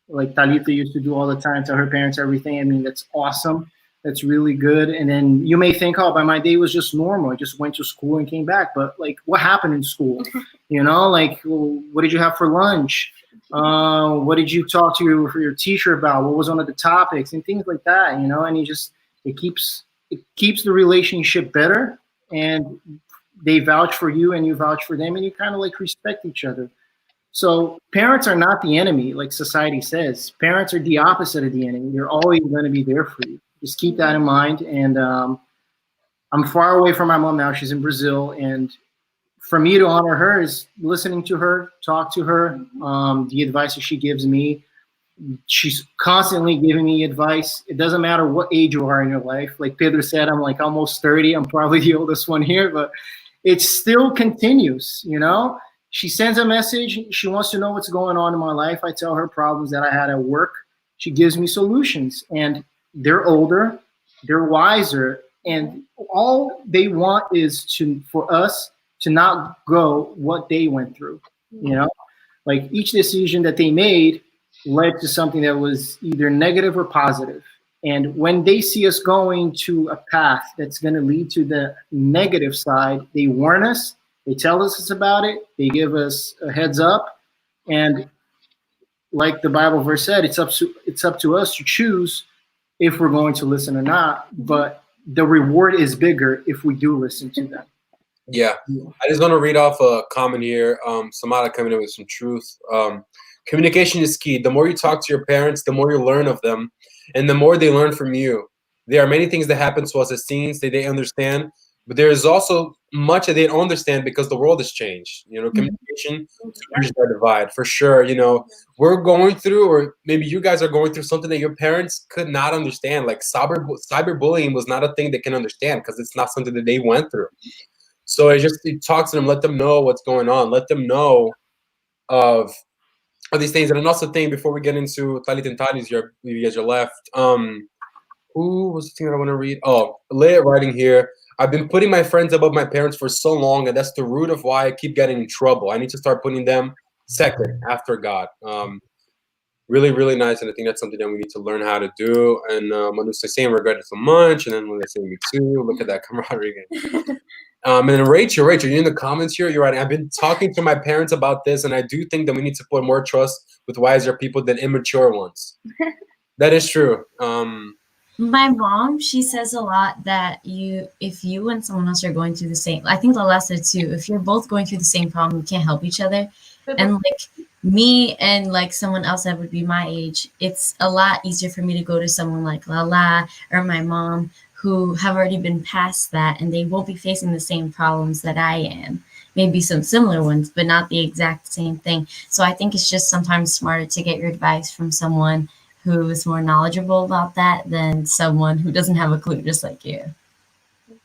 like Talita used to do all the time, tell her parents everything. I mean, that's awesome. That's really good. And then you may think, oh, but my day was just normal. I just went to school and came back. But like, what happened in school? You know, like, well, what did you have for lunch? What did you talk to your teacher about? What was one of the topics and things like that? You know, and it keeps the relationship better, and they vouch for you and you vouch for them, and you kind of like respect each other. So parents are not the enemy, like society says. Parents are the opposite of the enemy. They're always going to be there for you. Just keep that in mind. And I'm far away from my mom now. She's in Brazil. And for me to honor her is listening to her, talk to her, the advice that she gives me. She's constantly giving me advice. It doesn't matter what age you are in your life. Like Pedro said, I'm like almost 30. I'm probably the oldest one here, but it still continues, you know? She sends a message. She wants to know what's going on in my life. I tell her problems that I had at work. She gives me solutions. And they're older, they're wiser, and all they want is for us to not go what they went through. You know, like each decision that they made led to something that was either negative or positive. And when they see us going to a path that's going to lead to the negative side, they warn us. They tell us about it. They give us a heads up. And like the Bible verse said, it's up to us to choose if we're going to listen or not. But the reward is bigger if we do listen to them. Yeah. I just want to read off a comment here. Samara coming in with some truth. Communication is key. The more you talk to your parents, the more you learn of them, and the more they learn from you. There are many things that happen to us as teens that they understand, but there is also much that they don't understand because the world has changed. You know, communication bridges that divide for sure. You know, we're going through, or maybe you guys are going through something that your parents could not understand. Like cyberbullying was not a thing they can understand because it's not something that they went through. So it talks to them, let them know what's going on, let them know of these things. And another thing before we get into Talit and Tani's, you guys are left. Who was the thing that I want to read? Oh, Leah writing here. I've been putting my friends above my parents for so long, and that's the root of why I keep getting in trouble. I need to start putting them second after God. Really, really nice, and I think that's something that we need to learn how to do. And Manu's saying regret it so much, and then when they say me too, look at that camaraderie again. And then Rachel, you're in the comments here. You're right. I've been talking to my parents about this, and I do think that we need to put more trust with wiser people than immature ones. That is true. My mom, she says a lot that if you and someone else are going through the same, I think Lala said too, if you're both going through the same problem, you can't help each other. And like me and like someone else that would be my age, it's a lot easier for me to go to someone like Lala or my mom who have already been past that, and they won't be facing the same problems that I am. Maybe some similar ones, but not the exact same thing. So I think it's just sometimes smarter to get your advice from someone who is more knowledgeable about that than someone who doesn't have a clue, just like you.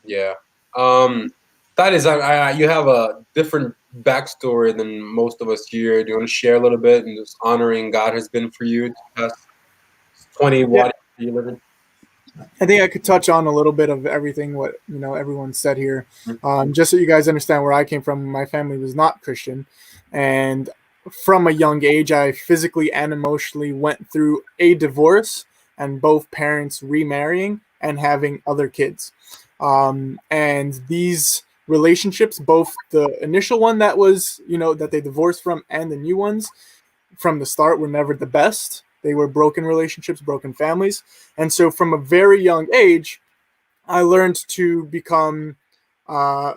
Yeah. That is, you have a different backstory than most of us here. Do you want to share a little bit and just honoring God has been for you the past 20 what you live in? I think I could touch on a little bit of everything what everyone said here. Just so you guys understand where I came from, my family was not Christian, and from a young age, I physically and emotionally went through a divorce and both parents remarrying and having other kids. And these relationships, both the initial one that was, that they divorced from, and the new ones from the start were never the best. They were broken relationships, broken families. And so from a very young age, I learned to become, I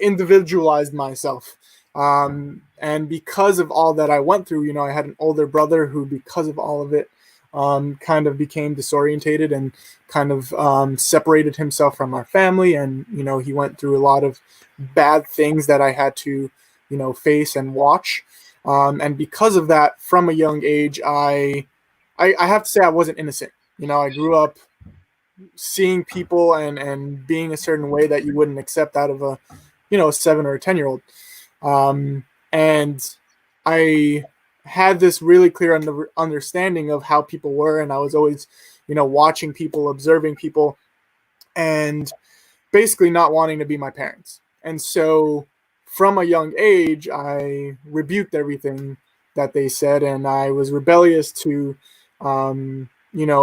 individualized myself. And because of all that I went through, I had an older brother who, because of all of it, kind of became disorientated and kind of separated himself from our family. And, he went through a lot of bad things that I had to, face and watch. And because of that, from a young age, I have to say I wasn't innocent. I grew up seeing people and being a certain way that you wouldn't accept out of a 7 or a 10-year-old. And I had this really clear understanding of how people were, and I was always watching people, observing people, and basically not wanting to be my parents. And so from a young age, I rebuked everything that they said, and I was rebellious to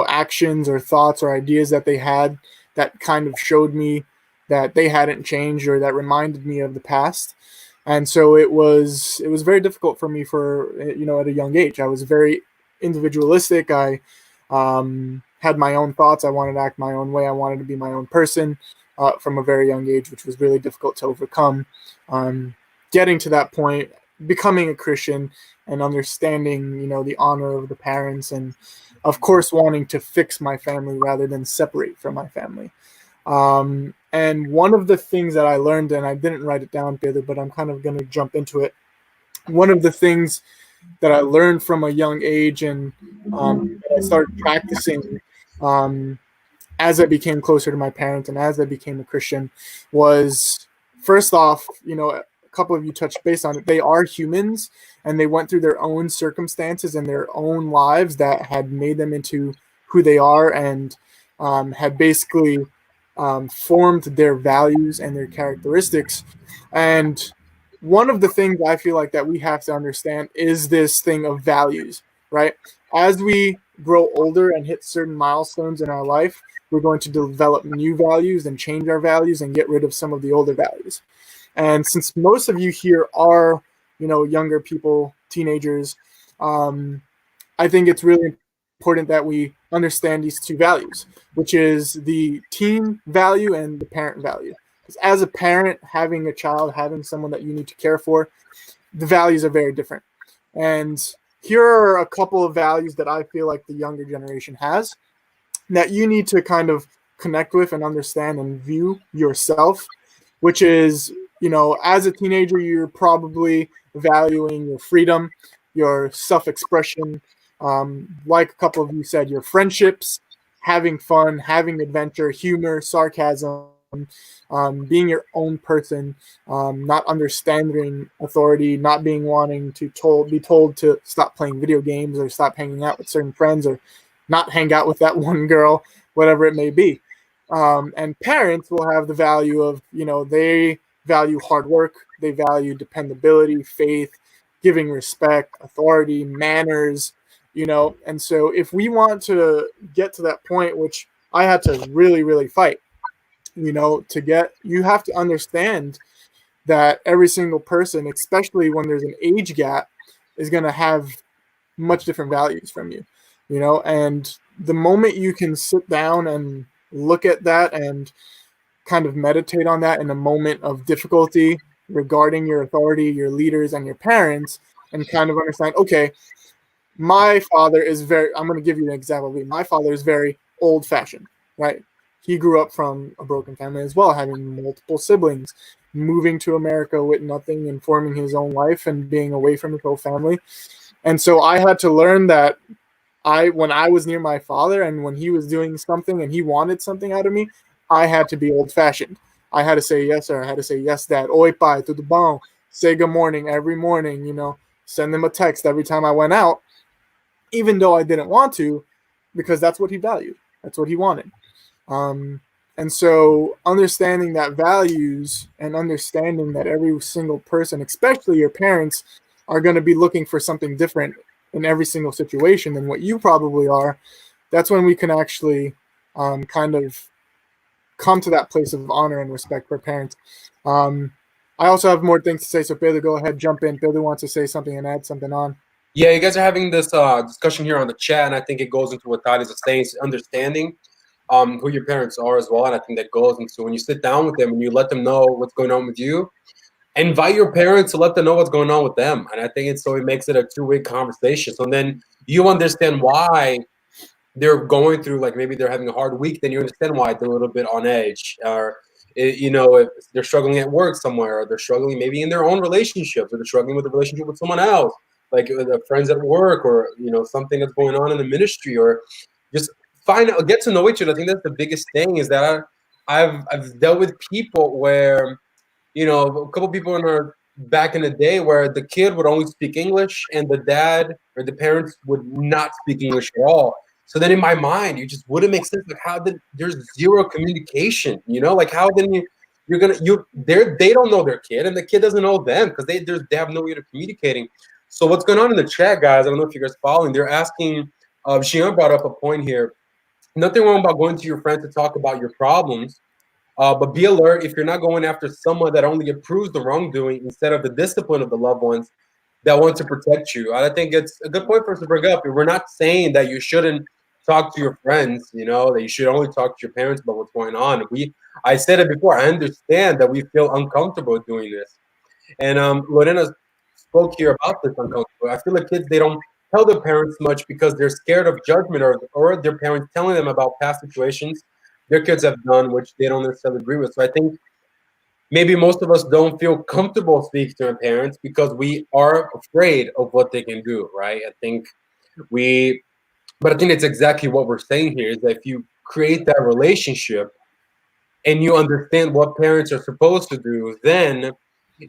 actions or thoughts or ideas that they had that kind of showed me that they hadn't changed or that reminded me of the past. And so it was very difficult for me at a young age. I was very individualistic. I had my own thoughts. I wanted to act my own way. I wanted to be my own person from a very young age, which was really difficult to overcome. Getting to that point, becoming a Christian and understanding, the honor of the parents, and of course wanting to fix my family rather than separate from my family. And one of the things that I learned, and I didn't write it down, Pedro, but I'm kind of going to jump into it. One of the things that I learned from a young age, and I started practicing as I became closer to my parents and as I became a Christian, was first off, a couple of you touched base on it. They are humans, and they went through their own circumstances and their own lives that had made them into who they are, and had basically formed their values and their characteristics. And one of the things I feel like that we have to understand is this thing of values, right? As we grow older and hit certain milestones in our life, we're going to develop new values and change our values and get rid of some of the older values. And since most of you here are, younger people, teenagers, I think it's really important that we understand these two values, which is the teen value and the parent value. Because as a parent, having a child, having someone that you need to care for, the values are very different. And here are a couple of values that I feel like the younger generation has that you need to kind of connect with and understand and view yourself, which is, as a teenager, you're probably valuing your freedom, your self-expression, like a couple of you said, your friendships, having fun, having adventure, humor, sarcasm, being your own person, not understanding authority, not being wanting to be told to stop playing video games or stop hanging out with certain friends or not hang out with that one girl, whatever it may be. And parents will have the value of, they value hard work, they value dependability, faith, giving respect, authority, manners, and so if we want to get to that point, which I had to really, really fight, you have to understand that every single person, especially when there's an age gap, is going to have much different values from you, and the moment you can sit down and look at that and kind of meditate on that in a moment of difficulty regarding your authority, your leaders, and your parents, and kind of understand, okay, my father is I'm going to give you an example. My father is very old-fashioned, right? He grew up from a broken family as well, having multiple siblings, moving to America with nothing and forming his own life and being away from his whole family. And so I had to learn that when I was near my father and when he was doing something and he wanted something out of me, I had to be old-fashioned. I had to say yes, sir. I had to say yes, dad. Oi, pai, tudo bom? Say good morning every morning, send him a text every time I went out, even though I didn't want to, because that's what he valued. That's what he wanted. And so understanding that values and understanding that every single person, especially your parents, are going to be looking for something different in every single situation than what you probably are, that's when we can actually kind of come to that place of honor and respect for parents. I also have more things to say, so Pedro, go ahead, jump in. Pedro wants to say something and add something on. Yeah, you guys are having this discussion here on the chat, and I think it goes into what Todd is saying, is understanding who your parents are as well. And I think that goes into when you sit down with them and you let them know what's going on with you, invite your parents to let them know what's going on with them. And I think it makes it a two-way conversation. So then you understand why they're going through, like maybe they're having a hard week, then you understand why they're a little bit on edge, or if they're struggling at work somewhere, or they're struggling maybe in their own relationships, or they're struggling with a relationship with someone else, like with their friends at work, or something that's going on in the ministry, or just get to know each other. I think that's the biggest thing, is that I've dealt with people where a couple people back in the day where the kid would only speak English and the dad or the parents would not speak English at all. So then in my mind, it just wouldn't make sense. Like there's zero communication, like how then they don't know their kid and the kid doesn't know them because they have no way of communicating. So what's going on in the chat, guys? I don't know if you guys are following. They're asking, Shion brought up a point here. Nothing wrong about going to your friends to talk about your problems. But be alert if you're not going after someone that only approves the wrongdoing instead of the discipline of the loved ones that want to protect you. I think it's a good point for us to bring up. We're not saying that you shouldn't talk to your friends, that you should only talk to your parents about what's going on. I said it before, I understand that we feel uncomfortable doing this. And Lorena spoke here about this uncomfortable. I feel like kids, they don't tell their parents much because they're scared of judgment or their parents telling them about past situations their kids have done, which they don't necessarily agree with. So I think maybe most of us don't feel comfortable speaking to our parents because we are afraid of what they can do, right? But I think it's exactly what we're saying here, is that if you create that relationship and you understand what parents are supposed to do, then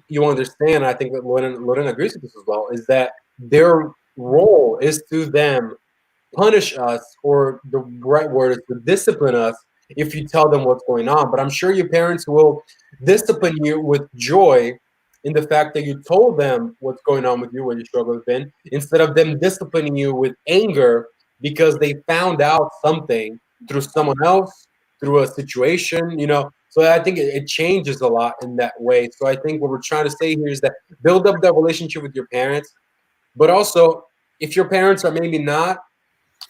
you understand, I think that Lorena agrees with this as well, is that their role is to them punish us, or the right word is to discipline us if you tell them what's going on. But I'm sure your parents will discipline you with joy in the fact that you told them what's going on with you, what your struggle has been, instead of them disciplining you with anger because they found out something through someone else, through a situation, So I think it changes a lot in that way. So I think what we're trying to say here is that build up that relationship with your parents, but also if your parents are maybe not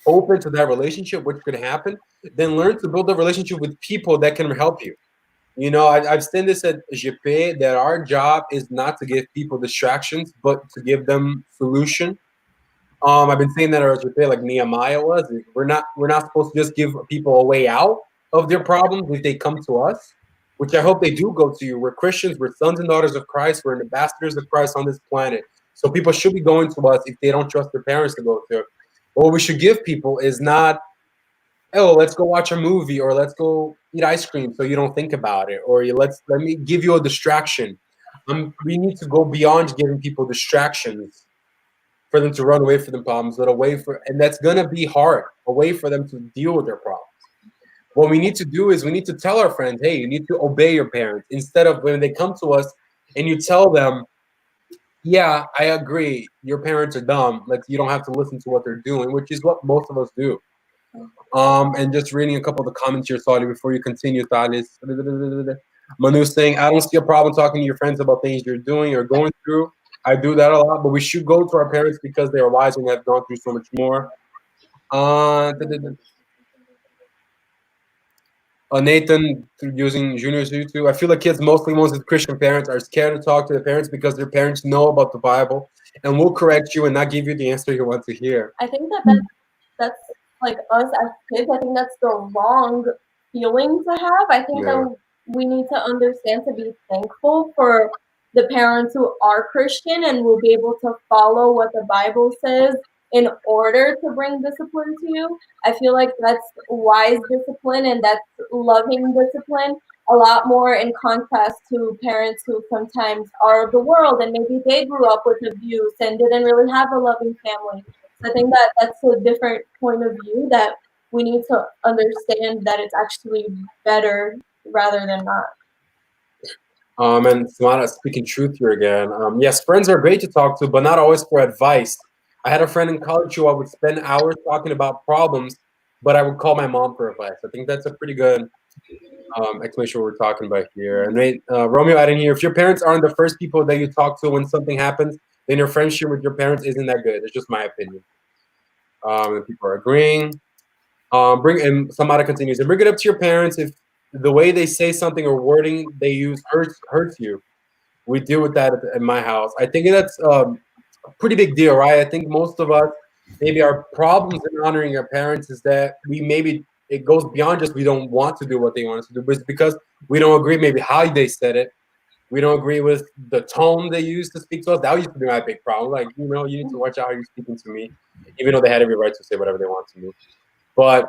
open to that relationship, which could happen, then learn to build a relationship with people that can help you. I've seen this at GP, that our job is not to give people distractions, but to give them solution. I've been saying that at GP, like Nehemiah was. We're not supposed to just give people a way out of their problems if they come to us, which I hope they do go to you. We're Christians, we're sons and daughters of Christ, we're ambassadors of Christ on this planet. So people should be going to us if they don't trust their parents to go to. What we should give people is not, oh, let's go watch a movie, or let's go eat ice cream so you don't think about it, or let me give you a distraction. We need to go beyond giving people distractions for them to run away from the problems, but and that's gonna be hard, a way for them to deal with their problems. What we need to do is we need to tell our friends, hey, you need to obey your parents, instead of when they come to us and you tell them, yeah, I agree, your parents are dumb, like you don't have to listen to what they're doing, which is what most of us do. And just reading a couple of the comments here, sorry, before you continue, Thales. Manu saying, I don't see a problem talking to your friends about things you're doing or going through. I do that a lot, but we should go to our parents because they are wise and have gone through so much more. Nathan, using Junior's YouTube. I feel like kids, mostly ones with Christian parents, are scared to talk to their parents because their parents know about the Bible and will correct you and not give you the answer you want to hear. I think that's like us as kids. I think that's the wrong feeling to have. I think that we need to understand to be thankful for the parents who are Christian and will be able to follow what the Bible says in order to bring discipline to you. I feel like that's wise discipline and that's loving discipline, a lot more in contrast to parents who sometimes are of the world and maybe they grew up with abuse and didn't really have a loving family. So I think that that's a different point of view that we need to understand, that it's actually better rather than not. And Samara, speaking truth here again. Yes, friends are great to talk to, but not always for advice. I had a friend in college who I would spend hours talking about problems, but I would call my mom for advice. I think that's a pretty good Explanation what we're talking about here. And then Romeo adding here, if your parents aren't the first people that you talk to when something happens, then your friendship with your parents isn't that good. It's just my opinion. And people are agreeing. And Samara continues, and bring it up to your parents if the way they say something or wording they use hurts you. We deal with that at my house. I think that's a pretty big deal, right? I think most of us, maybe our problems in honoring our parents is that it goes beyond just we don't want to do what they want us to do, but it's because we don't agree maybe how they said it. We don't agree with the tone they used to speak to us. That used to be my big problem. Like, you need to watch out how you're speaking to me, even though they had every right to say whatever they want to me. But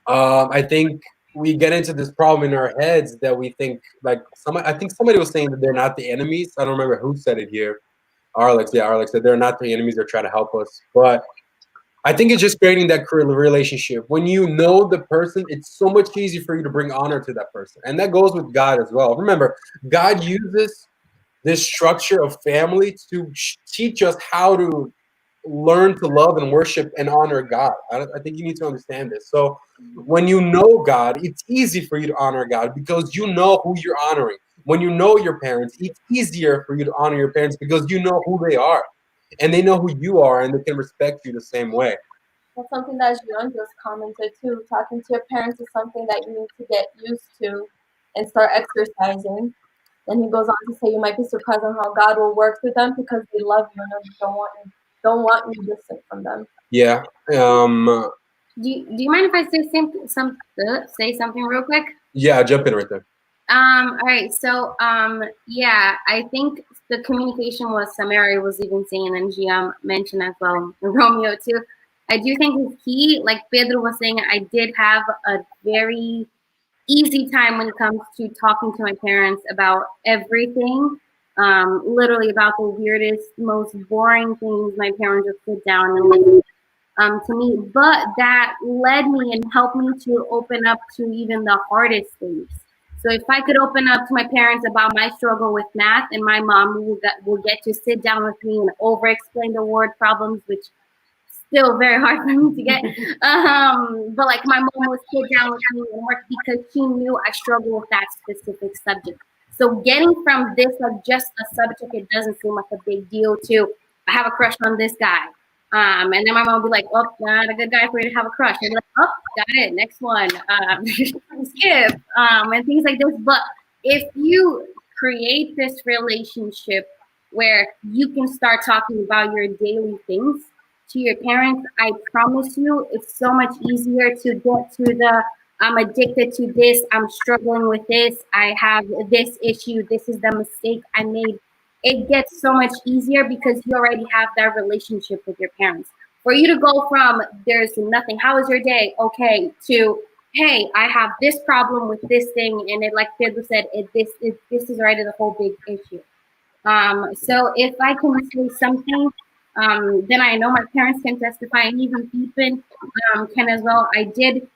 I think we get into this problem in our heads that we think, like, I think somebody was saying that they're not the enemies. I don't remember who said it here. Arlex said they're not the enemies. They're trying to help us. But I think it's just creating that relationship. When you know the person, it's so much easier for you to bring honor to that person. And that goes with God as well. Remember, God uses this structure of family to teach us how to learn to love and worship and honor God. I think you need to understand this. So when you know God, it's easy for you to honor God because you know who you're honoring. When you know your parents, it's easier for you to honor your parents because you know who they are and they know who you are and they can respect you the same way. That's something that Gian just commented too. Talking to your parents is something that you need to get used to and start exercising. Then he goes on to say you might be surprised on how God will work with them because they love you and don't want you distant from them. Yeah. Do you mind if I say something real quick? Yeah, jump in right there. All right. So yeah, I think the communication was Samari was even saying, and Gian mentioned as well, Romeo too. I do think it's key. Like Pedro was saying, I did have a very easy time when it comes to talking to my parents about everything. Literally about the weirdest, most boring things my parents would sit down and listen to me. But that led me and helped me to open up to even the hardest things. So if I could open up to my parents about my struggle with math, and my mom will get to sit down with me and over-explain the word problems, which still very hard for me to get. But like my mom would sit down with me and work because she knew I struggle with that specific subject. So getting from this, like just a subject, it doesn't seem like a big deal to I have a crush on this guy. And then my mom would be like, oh, not a good guy for you to have a crush. I'd be like, oh, got it, next one. Skip. And things like this. But if you create this relationship where you can start talking about your daily things to your parents, I promise you, it's so much easier to get to the I'm addicted to this, I'm struggling with this, I have this issue, this is the mistake I made. It gets so much easier because you already have that relationship with your parents. For you to go from there's nothing, how was your day? Okay, to hey, I have this problem with this thing, and it, like Pedro said, this is already the whole big issue. So if I can say something, then I know my parents can testify, and even Ethan can as well. I did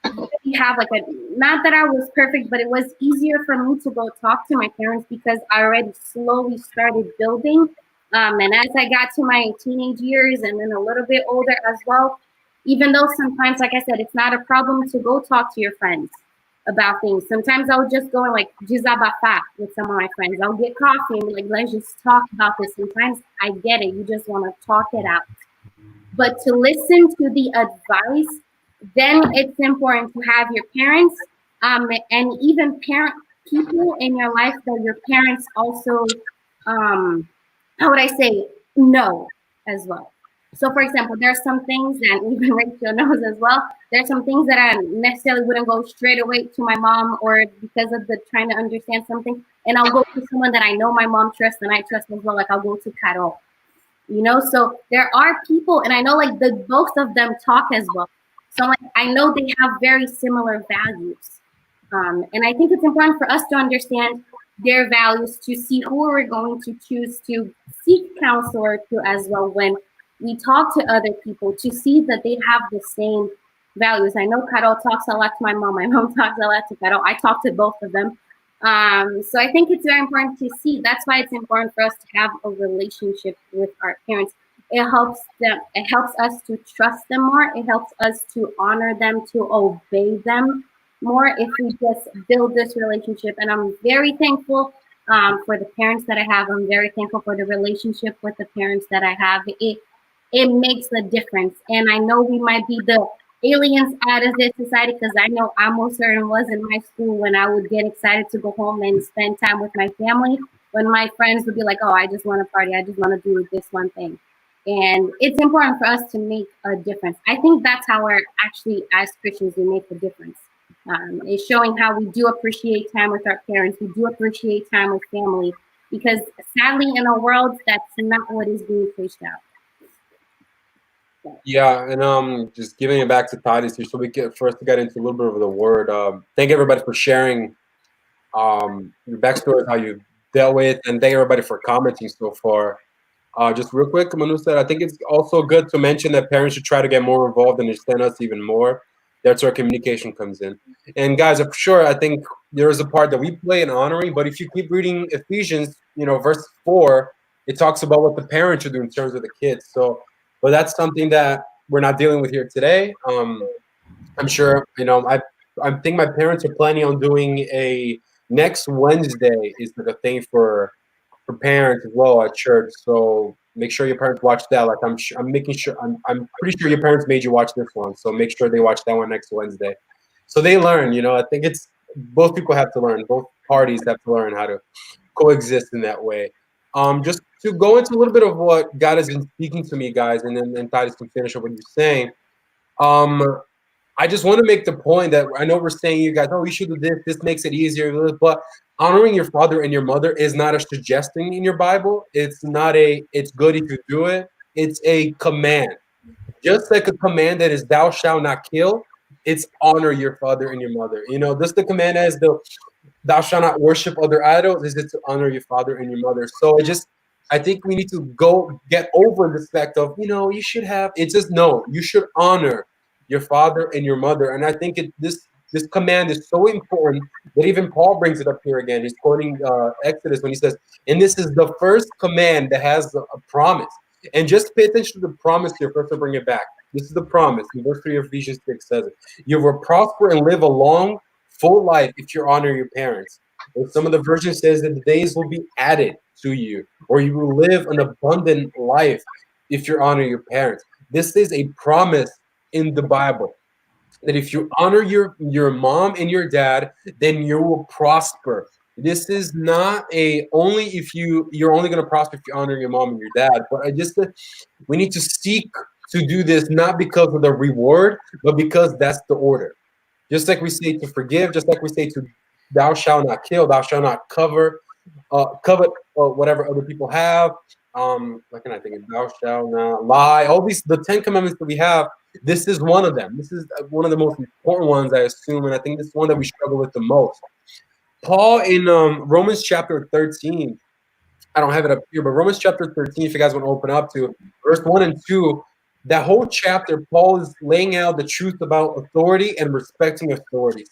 really have like not that I was perfect, but it was easier for me to go talk to my parents because I already slowly started building. And as I got to my teenage years and then a little bit older as well, even though sometimes, like I said, it's not a problem to go talk to your friends about things. Sometimes I'll just go and like jizabafa with some of my friends. I'll get coffee and be like, let's just talk about this. Sometimes I get it. You just want to talk it out. But to listen to the advice, then it's important to have your parents and even parent people in your life that your parents also, how would I say, know as well. So, for example, there are some things, and even Rachel knows as well, there are some things that I necessarily wouldn't go straight away to my mom or because of the trying to understand something. And I'll go to someone that I know my mom trusts and I trust as well. Like I'll go to Carol, So there are people, and I know like both of them talk as well. So like I know they have very similar values. And I think it's important for us to understand their values to see who we're going to choose to seek counselor to as well when we talk to other people to see that they have the same values. I know Carol talks a lot to my mom. My mom talks a lot to Carol. I talk to both of them. So I think it's very important to see. That's why it's important for us to have a relationship with our parents. It helps them. It helps us to trust them more. It helps us to honor them, to obey them. more if we just build this relationship. And I'm very thankful for the parents that I have. I'm very thankful for the relationship with the parents that I have. It makes a difference. And I know we might be the aliens out of this society, because I know I most certain was in my school when I would get excited to go home and spend time with my family. When my friends would be like, "Oh, I just want to party. I just want to do this one thing." And it's important for us to make a difference. I think that's how we're actually, as Christians, we make a difference. It's showing how we do appreciate time with our parents. We do appreciate time with family, because sadly, in a world, that's not what is being preached out. Yeah, and just giving it back to Titus here, so we get first to get into a little bit of the word. Thank everybody for sharing your backstory, how you dealt with, and thank everybody for commenting so far. Just real quick, Manu said, I think it's also good to mention that parents should try to get more involved and understand us even more. That's where communication comes in. And guys, for sure, I think there is a part that we play in honoring, but if you keep reading Ephesians, verse 4, it talks about what the parents should do in terms of the kids. So, but that's something that we're not dealing with here today. I'm sure, I think my parents are planning on doing a next Wednesday is like a thing for parents as well at church. So make sure your parents watch that. Like I'm making sure I'm pretty sure your parents made you watch this one. So make sure they watch that one next Wednesday. So they learn, I think it's both people have to learn, both parties have to learn how to coexist in that way. Just to go into a little bit of what God has been speaking to me, guys, and then Titus can finish up what you're saying. I just want to make the point that I know we're saying, you guys, oh, you should do this. This makes it easier. But honoring your father and your mother is not a suggestion in your Bible. It's good if you do it. It's a command. Just like a command that is thou shalt not kill, it's honor your father and your mother. Just the command as thou shalt not worship other idols is it to honor your father and your mother. So I think we need to go get over the fact of, you should have, it's just, no, you should honor your father and your mother. And I think this command is so important that even Paul brings it up here again. He's quoting Exodus when he says, and this is the first command that has a promise. And just pay attention to the promise here first to bring it back. This is the promise. In verse 3 of Ephesians 6 says it. You will prosper and live a long, full life if you honor your parents. And some of the versions says that the days will be added to you, or you will live an abundant life if you honor your parents. This is a promise in the Bible that if you honor your mom and your dad, then you will prosper. This is not only if you're only going to prosper if you honor your mom and your dad, but we need to seek to do this not because of the reward, but because that's the order. Just like we say to forgive, just like we say to thou shalt not kill, thou shalt not covet whatever other people have. What can I think of? Thou shalt not lie. All the 10 commandments that we have, this is one of them. This is one of the most important ones, I assume, and I think this is one that we struggle with the most. Paul in Romans chapter 13, I don't have it up here, but Romans chapter 13, if you guys want to open up to verse 1 and 2, that whole chapter, Paul is laying out the truth about authority and respecting authorities.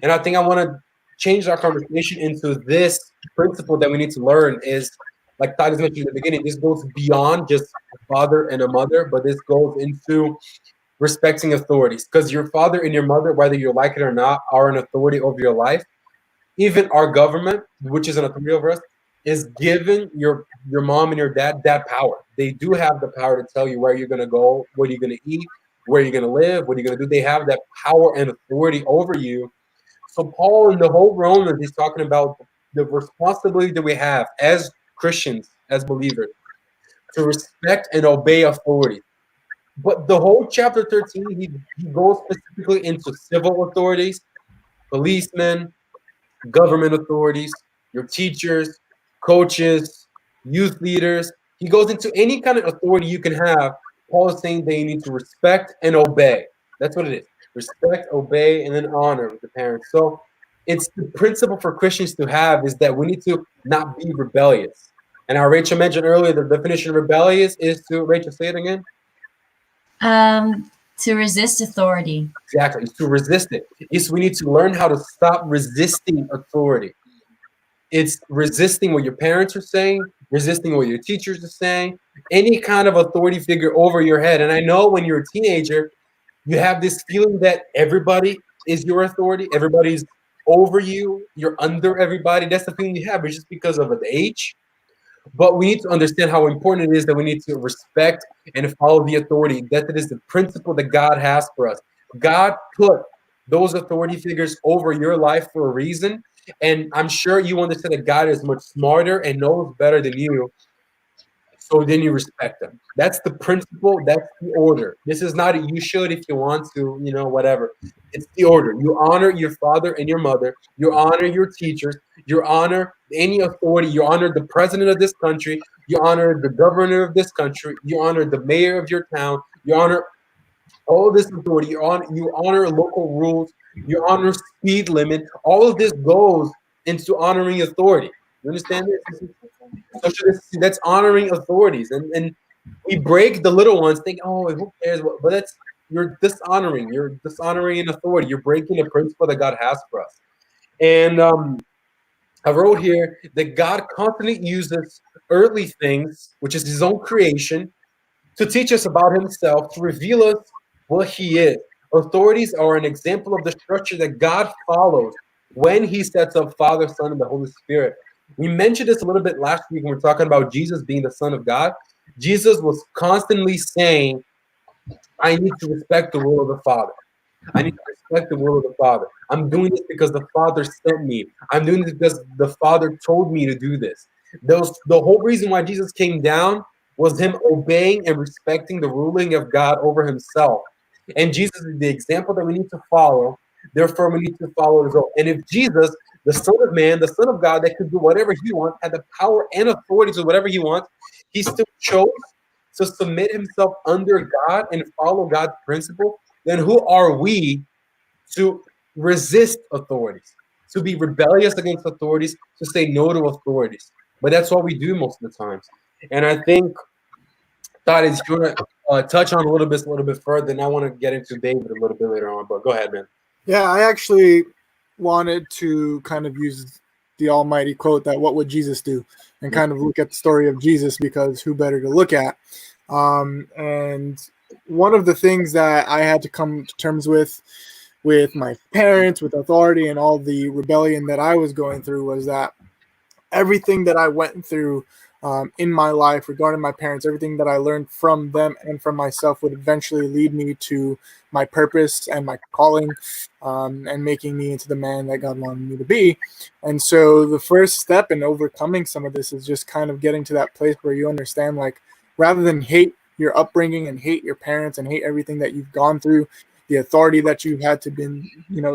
And I think I want to change our conversation into this principle that we need to learn is, like Titus mentioned in the beginning, this goes beyond just a father and a mother, but this goes into respecting authorities. Because your father and your mother, whether you like it or not, are an authority over your life. Even our government, which is an authority over us, is giving your mom and your dad that power. They do have the power to tell you where you're going to go, what you're going to eat, where you're going to live, what you're going to do. They have that power and authority over you. So Paul in the whole Romans, he's talking about the responsibility that we have as Christians, as believers, to respect and obey authority. But the whole chapter 13, he goes specifically into civil authorities, policemen, government authorities, your teachers, coaches, youth leaders. He goes into any kind of authority you can have. Paul is saying that you need to respect and obey. That's what it is. Respect, obey, and then honor with the parents. So it's the principle for Christians to have is that we need to not be rebellious. And how Rachel mentioned earlier, the definition of rebellious is to, Rachel, say it again. To resist authority. Exactly. It's to resist it. It's we need to learn how to stop resisting authority. It's resisting what your parents are saying, resisting what your teachers are saying, any kind of authority figure over your head. And I know when you're a teenager, you have this feeling that everybody is your authority. Everybody's over you. You're under everybody. That's the feeling you have. It's just because of an age. But we need to understand how important it is that we need to respect and follow the authority. That it is the principle that God has for us. God put those authority figures over your life for a reason. And I'm sure you understand that God is much smarter and knows better than you. So then you respect them. That's the principle. That's the order. This is not a you should if you want to, whatever. It's the order. You honor your father and your mother. You honor your teachers. You honor any authority. You honor the president of this country. You honor the governor of this country. You honor the mayor of your town. You honor all this authority. You honor local rules. You honor speed limit. All of this goes into honoring authority. You understand this? That's honoring authorities, and we break the little ones. Think, oh, who cares? But you're dishonoring. You're dishonoring an authority. You're breaking a principle that God has for us. And I wrote here that God constantly uses earthly things, which is His own creation, to teach us about Himself, to reveal us what He is. Authorities are an example of the structure that God follows when He sets up Father, Son, and the Holy Spirit. We mentioned this a little bit last week when we were talking about Jesus being the Son of God. Jesus was constantly saying, I need to respect the will of the Father. I need to respect the will of the Father. I'm doing this because the Father sent me. I'm doing this because the Father told me to do this. The whole reason why Jesus came down was Him obeying and respecting the ruling of God over Himself. And Jesus is the example that we need to follow. Therefore, we need to follow His own. And if Jesus, the Son of Man, the Son of God, that could do whatever He wants, had the power and authority to do whatever He wants, He still chose to submit Himself under God and follow God's principle, then who are we to resist authorities, to be rebellious against authorities, to say no to authorities? But that's what we do most of the times. And I think, Todd, is you want to touch on a little bit further, then I want to get into David a little bit later on, but go ahead, man. Yeah, I actually wanted to kind of use the almighty quote that what would Jesus do, and kind of look at the story of Jesus, because who better to look at? And one of the things that I had to come to terms with my parents, with authority, and all the rebellion that I was going through was that everything that I went through in my life regarding my parents, everything that I learned from them and from myself would eventually lead me to my purpose and my calling, and making me into the man that God wanted me to be. And so the first step in overcoming some of this is just kind of getting to that place where you understand, like, rather than hate your upbringing and hate your parents and hate everything that you've gone through, the authority that you've had to been,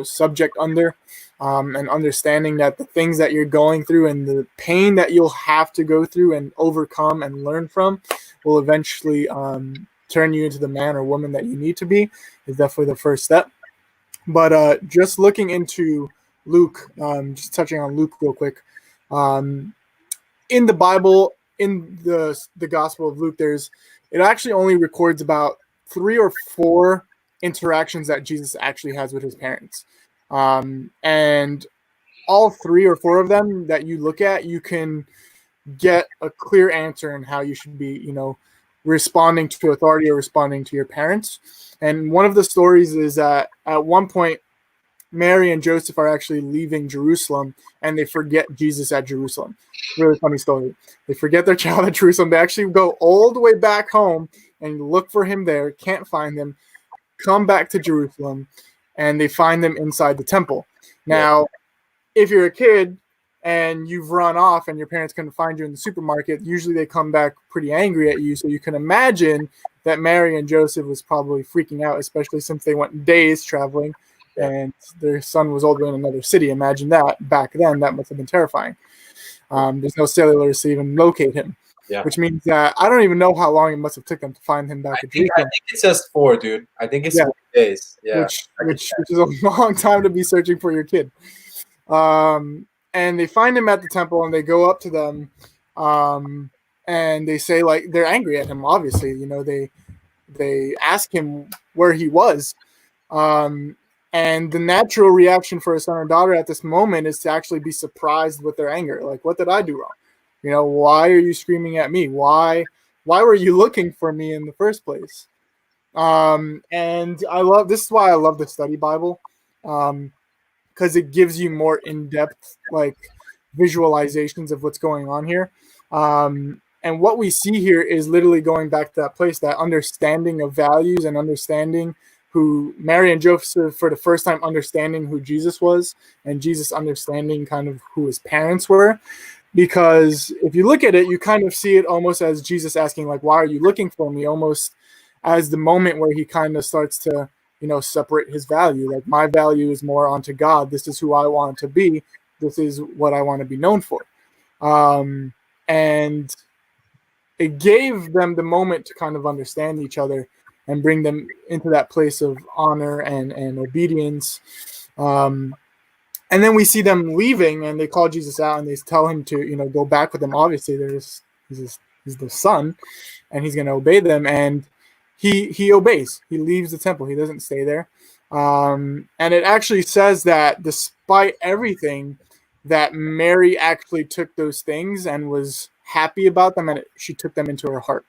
subject under, and understanding that the things that you're going through and the pain that you'll have to go through and overcome and learn from will eventually turn you into the man or woman that you need to be, is definitely the first step. But just looking into Luke, just touching on Luke real quick, in the Bible, in the Gospel of Luke, it actually only records about 3 or 4 interactions that Jesus actually has with His parents. And all 3 or 4 of them that you look at, you can get a clear answer in how you should be, responding to authority or responding to your parents. And one of the stories is that at one point, Mary and Joseph are actually leaving Jerusalem, and they forget Jesus at Jerusalem. Really funny story. They forget their child at Jerusalem. They actually go all the way back home and look for Him there, can't find Him, come back to Jerusalem, and they find them inside the temple. Now, if you're a kid and you've run off and your parents couldn't find you in the supermarket, usually they come back pretty angry at you. So you can imagine that Mary and Joseph was probably freaking out, especially since they went days traveling and their son was older in another city. Imagine that back then. That must have been terrifying. There's no cellular to even locate him. Yeah. Which means that I don't even know how long it must have took them to find him back. I think it says 4, dude. I think it's 4 days. Yeah, which is a long time to be searching for your kid. And they find him at the temple, and they go up to them, and they say, like, they're angry at him. Obviously, they ask him where he was, and the natural reaction for a son or daughter at this moment is to actually be surprised with their anger. Like, what did I do wrong? Why are you screaming at me? Why were you looking for me in the first place? And this is why I love the study Bible, because it gives you more in-depth like visualizations of what's going on here. And what we see here is literally going back to that place, that understanding of values and understanding who Mary and Joseph for the first time understanding who Jesus was, and Jesus understanding kind of who his parents were. Because if you look at it, you kind of see it almost as Jesus asking, like, why are you looking for me? Almost as the moment where he kind of starts to, separate his value. Like, my value is more onto God. This is who I want to be. This is what I want to be known for. And it gave them the moment to kind of understand each other and bring them into that place of honor and obedience. And then we see them leaving, and they call Jesus out, and they tell him to, go back with them. Obviously, he's the son, and he's going to obey them. And he obeys. He leaves the temple. He doesn't stay there. And it actually says that despite everything, that Mary actually took those things and was happy about them, and she took them into her heart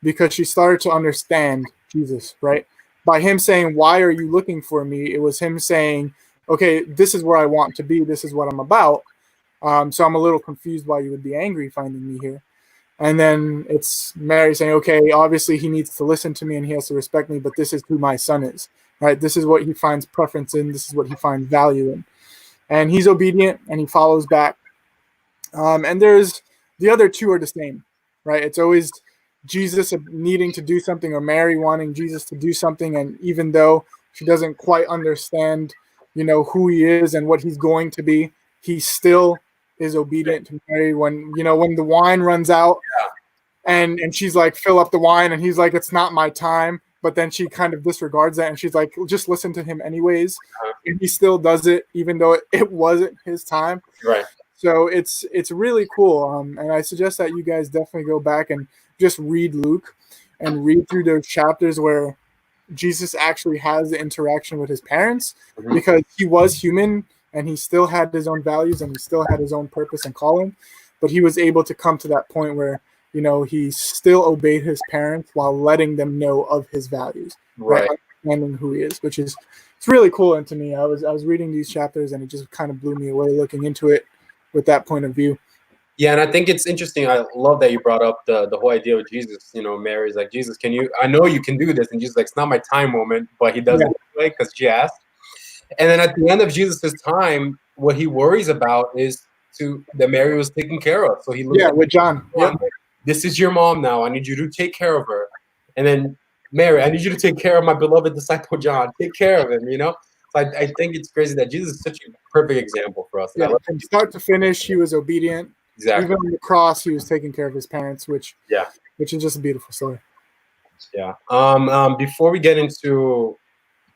because she started to understand Jesus, right? By him saying, why are you looking for me? It was him saying, okay, this is where I want to be. This is what I'm about. So I'm a little confused why you would be angry finding me here. And then it's Mary saying, okay, obviously he needs to listen to me and he has to respect me, but this is who my son is, right? This is what he finds preference in. This is what he finds value in. And he's obedient and he follows back. And there's the other two are the same, right? It's always Jesus needing to do something or Mary wanting Jesus to do something. And even though she doesn't quite understand, who he is and what he's going to be, he still is obedient to Mary when the wine runs out and she's like, fill up the wine. And he's like, it's not my time. But then she kind of disregards that. And she's like, just listen to him anyways. And he still does it, even though it wasn't his time. Right. So it's really cool. And I suggest that you guys definitely go back and just read Luke and read through those chapters where Jesus actually has the interaction with his parents, because he was human and he still had his own values and he still had his own purpose and calling, but he was able to come to that point where, he still obeyed his parents while letting them know of his values, right? Understanding who he is, which is, it's really cool. And to me, I was reading these chapters and it just kind of blew me away looking into it with that point of view. Yeah, and I think it's interesting. I love that you brought up the whole idea of Jesus. Mary's like, Jesus, I know you can do this. And Jesus like, it's not my time moment, but he does it anyway because she asked. And then at the end of Jesus' time, what he worries about is that Mary was taken care of. So he looks with John. This is your mom now. I need you to take care of her. And then Mary, I need you to take care of my beloved disciple John. Take care of him, So I think it's crazy that Jesus is such a perfect example for us. Yeah, from start to finish, he was obedient. Exactly. Even on the cross, he was taking care of his parents, which is just a beautiful story. Yeah. Before we get into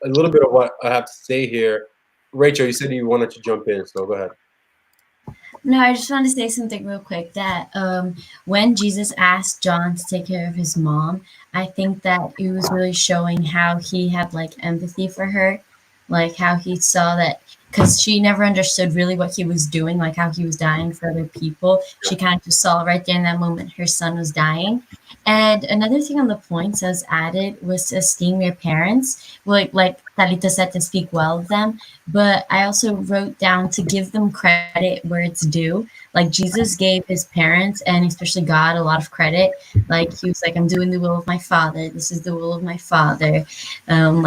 a little bit of what I have to say here, Rachel, you said you wanted to jump in, so go ahead. No, I just want to say something real quick that when Jesus asked John to take care of his mom, I think that it was really showing how he had like empathy for her, like how he saw that, because she never understood really what he was doing, like how he was dying for other people. She kind of just saw right there in that moment her son was dying. And another thing on the points I was added was to esteem your parents, like Talita said, to speak well of them. But I also wrote down to give them credit where it's due. Like Jesus gave his parents and especially God a lot of credit. Like he was like, I'm doing the will of my Father. This is the will of my Father. And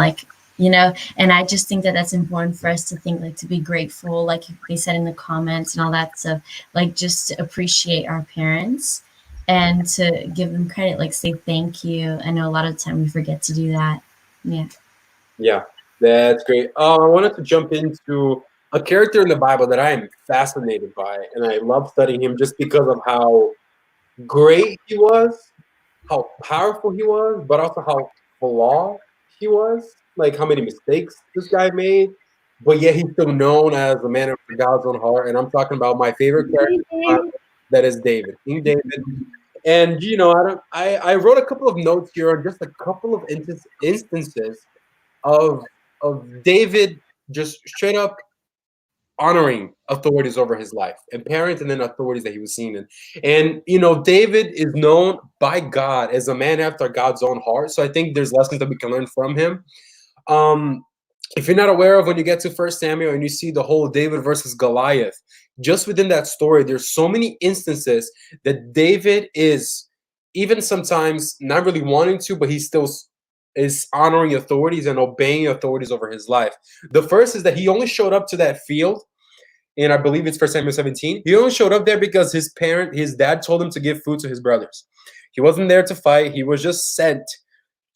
I just think that that's important for us to think, like, to be grateful, like they said in the comments and all that stuff, like just to appreciate our parents and to give them credit, like say thank you. I know a lot of the time we forget to do that. Yeah, that's great. I wanted to jump into a character in the Bible that I am fascinated by, and I love studying him just because of how great he was, how powerful he was, but also how flawed he was. Like how many mistakes this guy made, but yet he's still known as a man after God's own heart. And I'm talking about my favorite character, that is David, King David. And I wrote a couple of notes here on just a couple of instances of David just straight up honoring authorities over his life and parents, and then authorities that he was seen in. And David is known by God as a man after God's own heart. So I think there's lessons that we can learn from him. if you're not aware of, when you get to 1 Samuel and you see the whole David versus Goliath, just within that story, there's so many instances that David is even sometimes not really wanting to, but he still is honoring authorities and obeying authorities over his life. The first is that he only showed up to that field, and I believe it's 1 Samuel 17. He only showed up there because his dad told him to give food to his brothers. He wasn't there to fight. He was just sent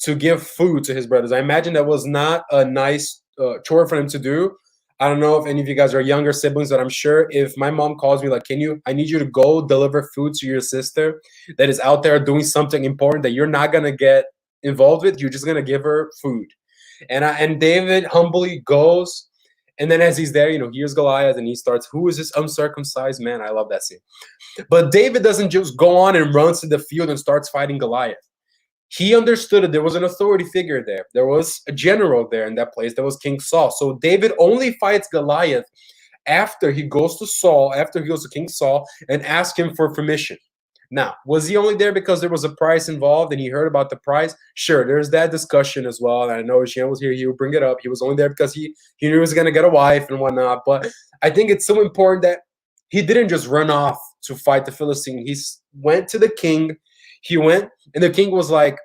to give food to his brothers. I imagine that was not a nice chore for him to do. I don't know if any of you guys are younger siblings, but I'm sure if my mom calls me like, I need you to go deliver food to your sister that is out there doing something important that you're not going to get involved with, you're just going to give her food. And David humbly goes, and then as he's there, here's Goliath, and he starts, who is this uncircumcised man? I love that scene. But David doesn't just go on and runs to the field and starts fighting Goliath. He understood that there was an authority figure there. There was a general there in that place. That was King Saul. So David only fights Goliath after he goes to Saul, after he goes to King Saul, and asks him for permission. Now, was he only there because there was a price involved and he heard about the price? Sure, there's that discussion as well. And I know Shan was here. He would bring it up. He was only there because he knew he was going to get a wife and whatnot. But I think it's so important that he didn't just run off to fight the Philistine. He went to the king. He went, and the king was like,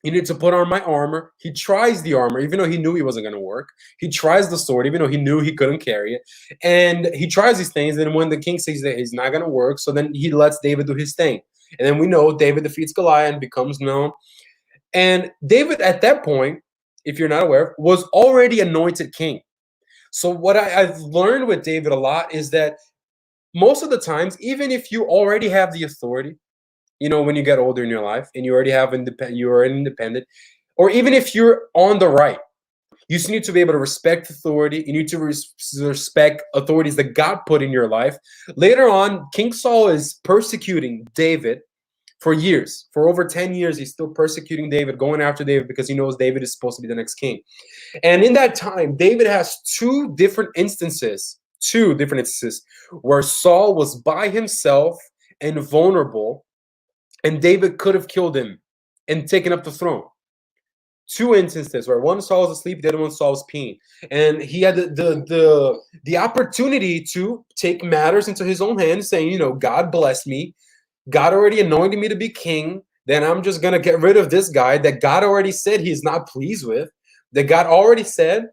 you need to put on my armor. He tries the armor, even though he knew he wasn't going to work. He tries the sword, even though he knew he couldn't carry it. And he tries these things. And when the king says that he's not going to work, so then he lets David do his thing. And then we know David defeats Goliath and becomes known. And David, at that point, if you're not aware, was already anointed king. So what I've learned with David a lot is that most of the times, even if you already have the authority, when you get older in your life and you already have you are independent, or even if you're on the right, you still need to be able to respect authority. You need to respect authorities that God put in your life. Later on, King Saul is persecuting David for years. For over 10 years, he's still persecuting David, going after David because he knows David is supposed to be the next king. And in that time, David has two different instances where Saul was by himself and vulnerable, and David could have killed him and taken up the throne. Two instances where one Saul was asleep, the other one Saul was peeing. And he had the opportunity to take matters into his own hands, saying, God blessed me. God already anointed me to be king. Then I'm just going to get rid of this guy that God already said he's not pleased with. That God already said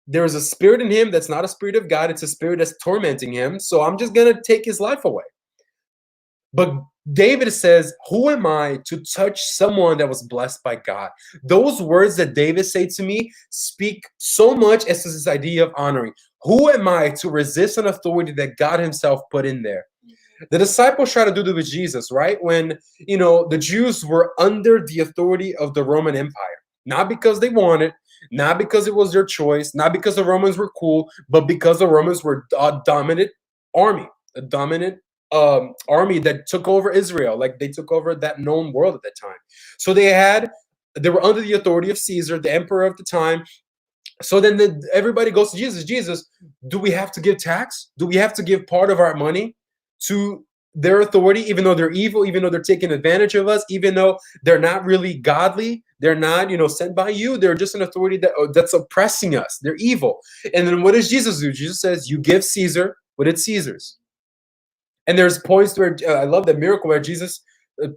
there is a spirit in him that's not a spirit of God. It's a spirit that's tormenting him. So I'm just going to take his life away. But David says, who am I to touch someone that was blessed by God? Those words that David said to me speak so much as to this idea of honoring. Who am I to resist an authority that God himself put in there? The disciples try to do this with Jesus, right? When, the Jews were under the authority of the Roman Empire, not because they wanted, not because it was their choice, not because the Romans were cool, but because the Romans were a dominant army, a dominant army that took over Israel. Like, they took over that known world at that time. So they were under the authority of Caesar, the emperor of the time. So then everybody goes to Jesus. Jesus, do we have to give tax? Do we have to give part of our money to their authority, even though they're evil, even though they're taking advantage of us, even though they're not really godly, they're not, sent by you, they're just an authority that's oppressing us, they're evil. And then what does Jesus do? Jesus says, you give Caesar what it's Caesar's. And there's points where, I love that miracle where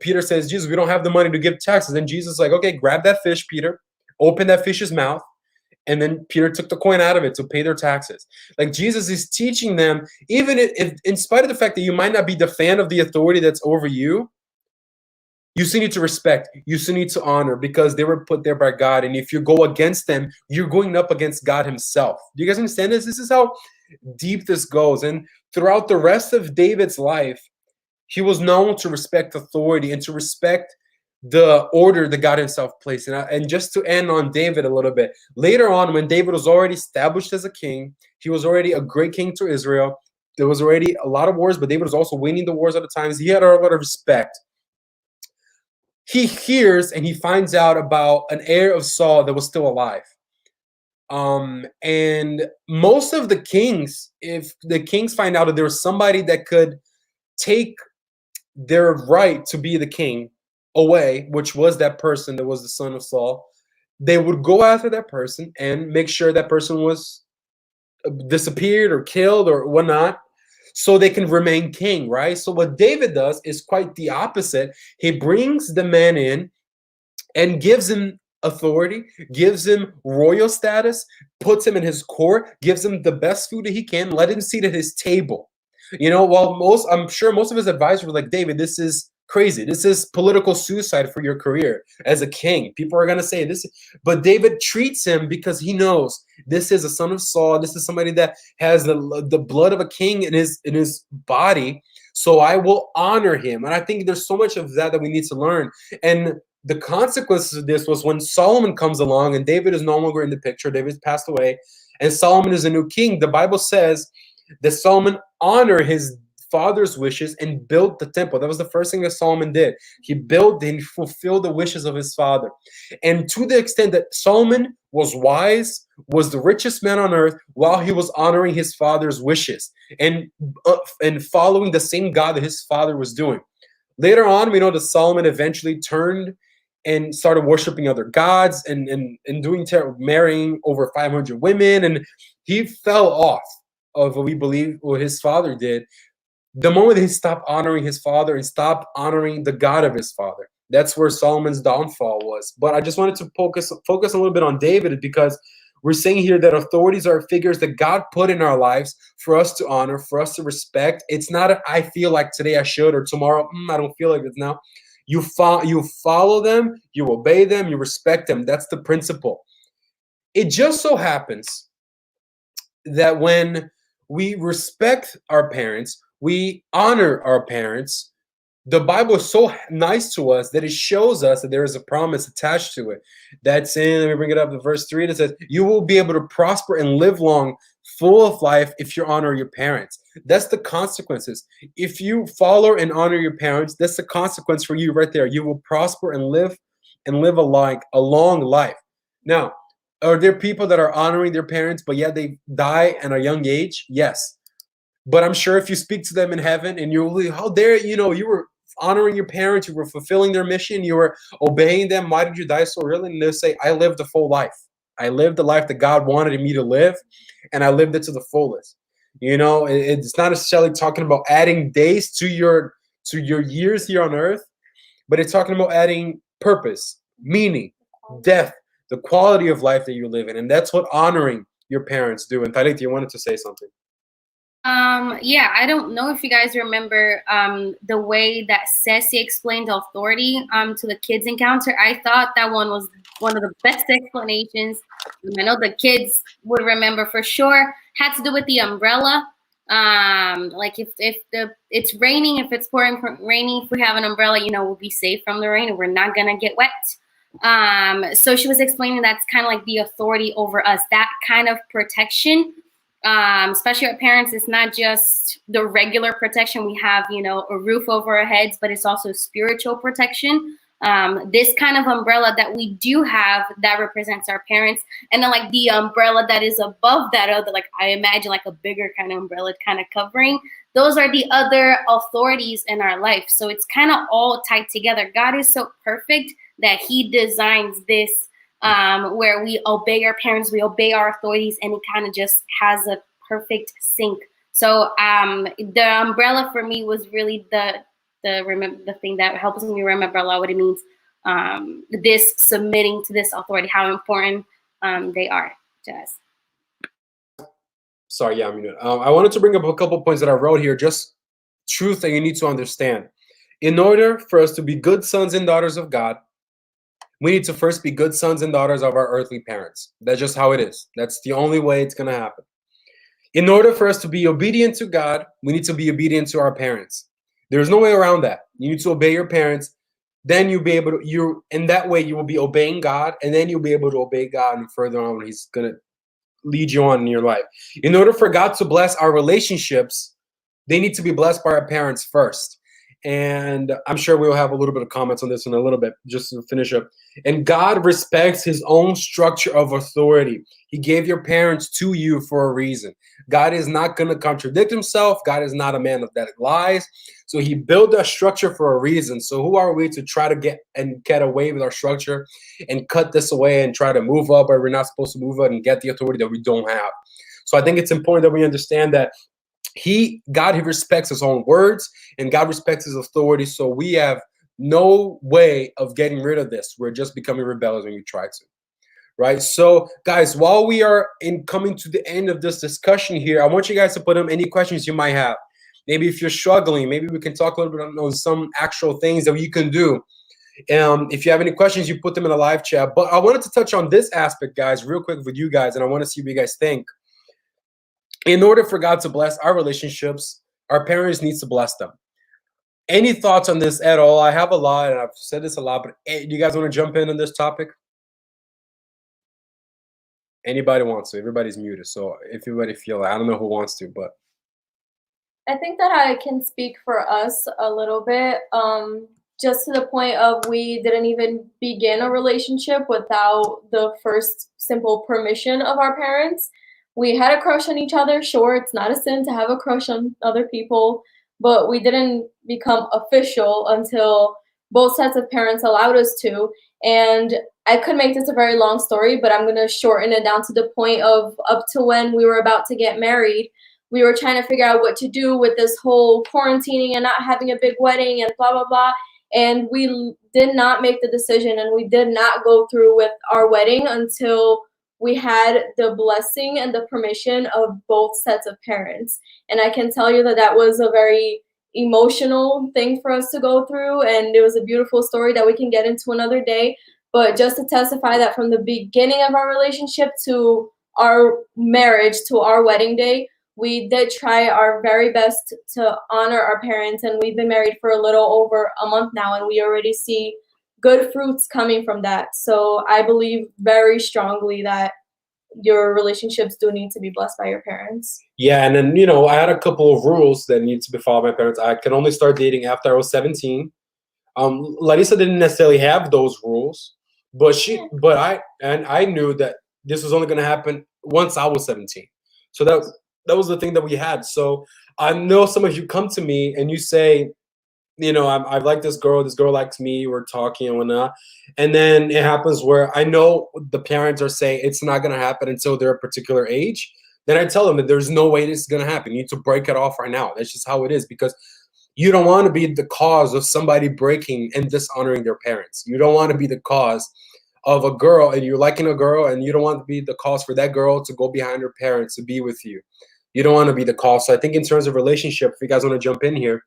Peter says, Jesus, we don't have the money to give taxes. And Jesus is like, okay, grab that fish, Peter, open that fish's mouth. And then Peter took the coin out of it to pay their taxes. Like, Jesus is teaching them, even if in spite of the fact that you might not be the fan of the authority that's over you, you still need to respect, you still need to honor, because they were put there by God. And if you go against them, you're going up against God himself. Do you guys understand this? This is how deep this goes. And throughout the rest of David's life, he was known to respect authority and to respect the order that God himself placed. And just to end on David a little bit, later on, when David was already established as a king, he was already a great king to Israel. There was already a lot of wars, but David was also winning the wars at the times. He had a lot of respect. He hears and he finds out about an heir of Saul that was still alive. And most of the kings, if the kings find out that there was somebody that could take their right to be the king away, which was that person that was the son of Saul, they would go after that person and make sure that person was disappeared or killed or whatnot, so they can remain king, right? So what David does is quite the opposite. He brings the man in and gives him authority, gives him royal status, puts him in his court, gives him the best food that he can, let him sit at his table. You know, while I'm sure most of his advisors were like, David, this is crazy. This is political suicide for your career as a king. People are going to say this, but David treats him because he knows this is a son of Saul. This is somebody that has the blood of a king in his body. So I will honor him. And I think there's so much of that we need to learn. And the consequences of this was when Solomon comes along and David is no longer in the picture. David's passed away and Solomon is a new king. The Bible says that Solomon honored his father's wishes and built the temple. That was the first thing that Solomon did. He built and fulfilled the wishes of his father. And to the extent that Solomon was wise, was the richest man on earth, while he was honoring his father's wishes and following the same God that his father was doing. Later on, we know that Solomon eventually turned and started worshiping other gods and doing marrying over 500 women, and he fell off of what we believe what his father did. The moment he stopped honoring his father and stopped honoring the God of his father, that's where Solomon's downfall was. But I just wanted to focus a little bit on David, because we're saying here that authorities are figures that God put in our lives for us to honor, for us to respect. It's not I feel like today I should, or tomorrow I don't feel like it now. You follow them, you obey them, you respect them. That's the principle. It just so happens that when we respect our parents, we honor our parents, the Bible is so nice to us that it shows us that there is a promise attached to it. That's in, let me bring it up, the verse 3 that says, you will be able to prosper and live long, full of life, if you honor your parents. That's the consequences. If you follow and honor your parents, that's the consequence for you right there. You will prosper and live a long life. Now, are there people that are honoring their parents, but yet they die at a young age? Yes. But I'm sure if you speak to them in heaven and you're like, how dare you were honoring your parents, you were fulfilling their mission, you were obeying them, why did you die so early? And they'll say, I lived a full life. I lived the life that God wanted me to live, and I lived it to the fullest. It's not necessarily talking about adding days to your years here on earth, but it's talking about adding purpose, meaning, depth, the quality of life that you live in. And that's what honoring your parents do. And Tarik, you wanted to say something. Yeah, I don't know if you guys remember the way that Ceci explained authority to the kids encounter. I thought that one was one of the best explanations. I know the kids would remember for sure. Had to do with the umbrella. Like if it's raining, if it's pouring raining, if we have an umbrella, we'll be safe from the rain and we're not gonna get wet. So she was explaining that's kind of like the authority over us, that kind of protection. Especially our parents, it's not just the regular protection. We have, a roof over our heads, but it's also spiritual protection. This kind of umbrella that we do have that represents our parents. And then like the umbrella that is above that other, like I imagine like a bigger kind of umbrella kind of covering. Those are the other authorities in our life. So it's kind of all tied together. God is so perfect that he designs this where we obey our parents, we obey our authorities, and it kind of just has a perfect sync. So the umbrella for me was really the thing that helps me remember a lot what it means. This submitting to this authority, how important they are to us. Sorry, yeah, I wanted to bring up a couple points that I wrote here, just truth that you need to understand. In order for us to be good sons and daughters of God, we need to first be good sons and daughters of our earthly parents. That's just how it is. That's the only way it's going to happen. In order for us to be obedient to God, we need to be obedient to our parents. There's no way around that. You need to obey your parents. Then you'll be able to, in that way, you will be obeying God, and then you'll be able to obey God, and further on, he's going to lead you on in your life. In order for God to bless our relationships, they need to be blessed by our parents first. And I'm sure we'll have a little bit of comments on this in a little bit, just to finish up. And God respects his own structure of authority. He gave your parents to you for a reason. God is not going to contradict himself. God is not a man that lies. So he built a structure for a reason. So who are we to try to get away with our structure and cut this away and try to move up where we're not supposed to move up and get the authority that we don't have? So I think it's important that we understand that God, he respects his own words and God respects his authority. So we have no way of getting rid of this. We're just becoming rebellious when we try to. Right. So, guys, while we are coming to the end of this discussion here, I want you guys to put up any questions you might have. Maybe if you're struggling, maybe we can talk a little bit on some actual things that you can do. If you have any questions, you put them in the live chat. But I wanted to touch on this aspect, guys, real quick with you guys, and I want to see what you guys think. In order for God to bless our relationships, our parents need to bless them. Any thoughts on this at all? I have a lot, and I've said this a lot, but do you guys want to jump in on this topic? Anybody wants to? Everybody's muted. So if everybody feel, I don't know who wants to, but I think that I can speak for us a little bit. Just to the point of we didn't even begin a relationship without the first simple permission of our parents. We had a crush on each other. Sure, it's not a sin to have a crush on other people, but we didn't become official until both sets of parents allowed us to. And I could make this a very long story, but I'm going to shorten it down to the point of up to when we were about to get married. We were trying to figure out what to do with this whole quarantining and not having a big wedding and blah, blah, blah. And we did not make the decision and we did not go through with our wedding until we had the blessing and the permission of both sets of parents. And I can tell you that that was a very emotional thing for us to go through, and it was a beautiful story that we can get into another day. But just to testify that from the beginning of our relationship to our marriage to our wedding day, we did try our very best to honor our parents, and we've been married for a little over a month now, and we already see good fruits coming from that. So I believe very strongly that your relationships do need to be blessed by your parents. Yeah, and then I had a couple of rules that need to be followed by my parents. I could only start dating after I was 17. Larissa didn't necessarily have those rules, but I knew that this was only going to happen once I was 17. So that was the thing that we had. So I know some of you come to me and you say, I like this girl likes me, we're talking and whatnot. And then it happens where I know the parents are saying it's not going to happen until they're a particular age. Then I tell them that there's no way this is going to happen. You need to break it off right now. That's just how it is, because you don't want to be the cause of somebody breaking and dishonoring their parents. You don't want to be the cause of a girl and you're liking a girl, and you don't want to be the cause for that girl to go behind her parents to be with you. You don't want to be the cause. So I think in terms of relationship, if you guys want to jump in here,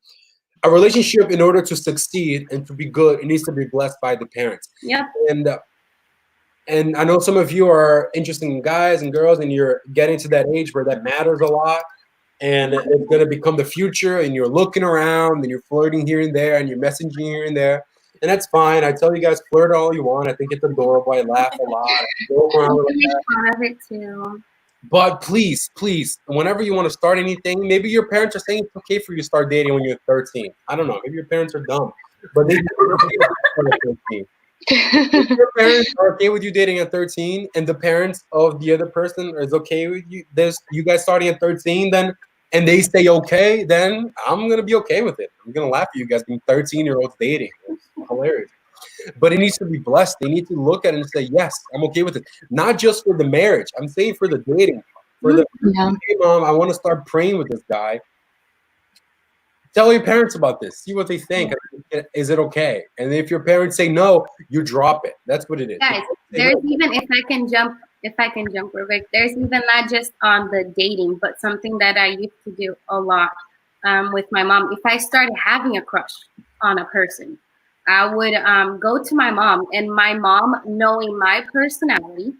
a relationship, in order to succeed and to be good, it needs to be blessed by the parents. Yeah. And I know some of you are interested in guys and girls, and you're getting to that age where that matters a lot, and it's going to become the future, and you're looking around and you're flirting here and there and you're messaging here and there, and that's fine. I tell you guys, flirt all you want. I think it's adorable. I laugh a lot. I joke around with that. Fun of it too. But please, whenever you want to start anything, maybe your parents are saying it's okay for you to start dating when you're 13. I don't know. Maybe your parents are dumb, but they at 13. If your parents are okay with you dating at 13, and the parents of the other person is okay with you guys starting at 13, and they say okay, then I'm gonna be okay with it. I'm gonna laugh at you guys being 13-year-olds dating. It's hilarious. But it needs to be blessed. They need to look at it and say, yes, I'm okay with it. Not just for the marriage. I'm saying for the dating. Hey, Mom, I want to start praying with this guy. Tell your parents about this. See what they think. Is it okay? And if your parents say no, you drop it. That's what it is. Guys, there's even, if I can jump real quick, there's even not just on the dating, but something that I used to do a lot with my mom. If I started having a crush on a person, I would go to my mom, and my mom, knowing my personality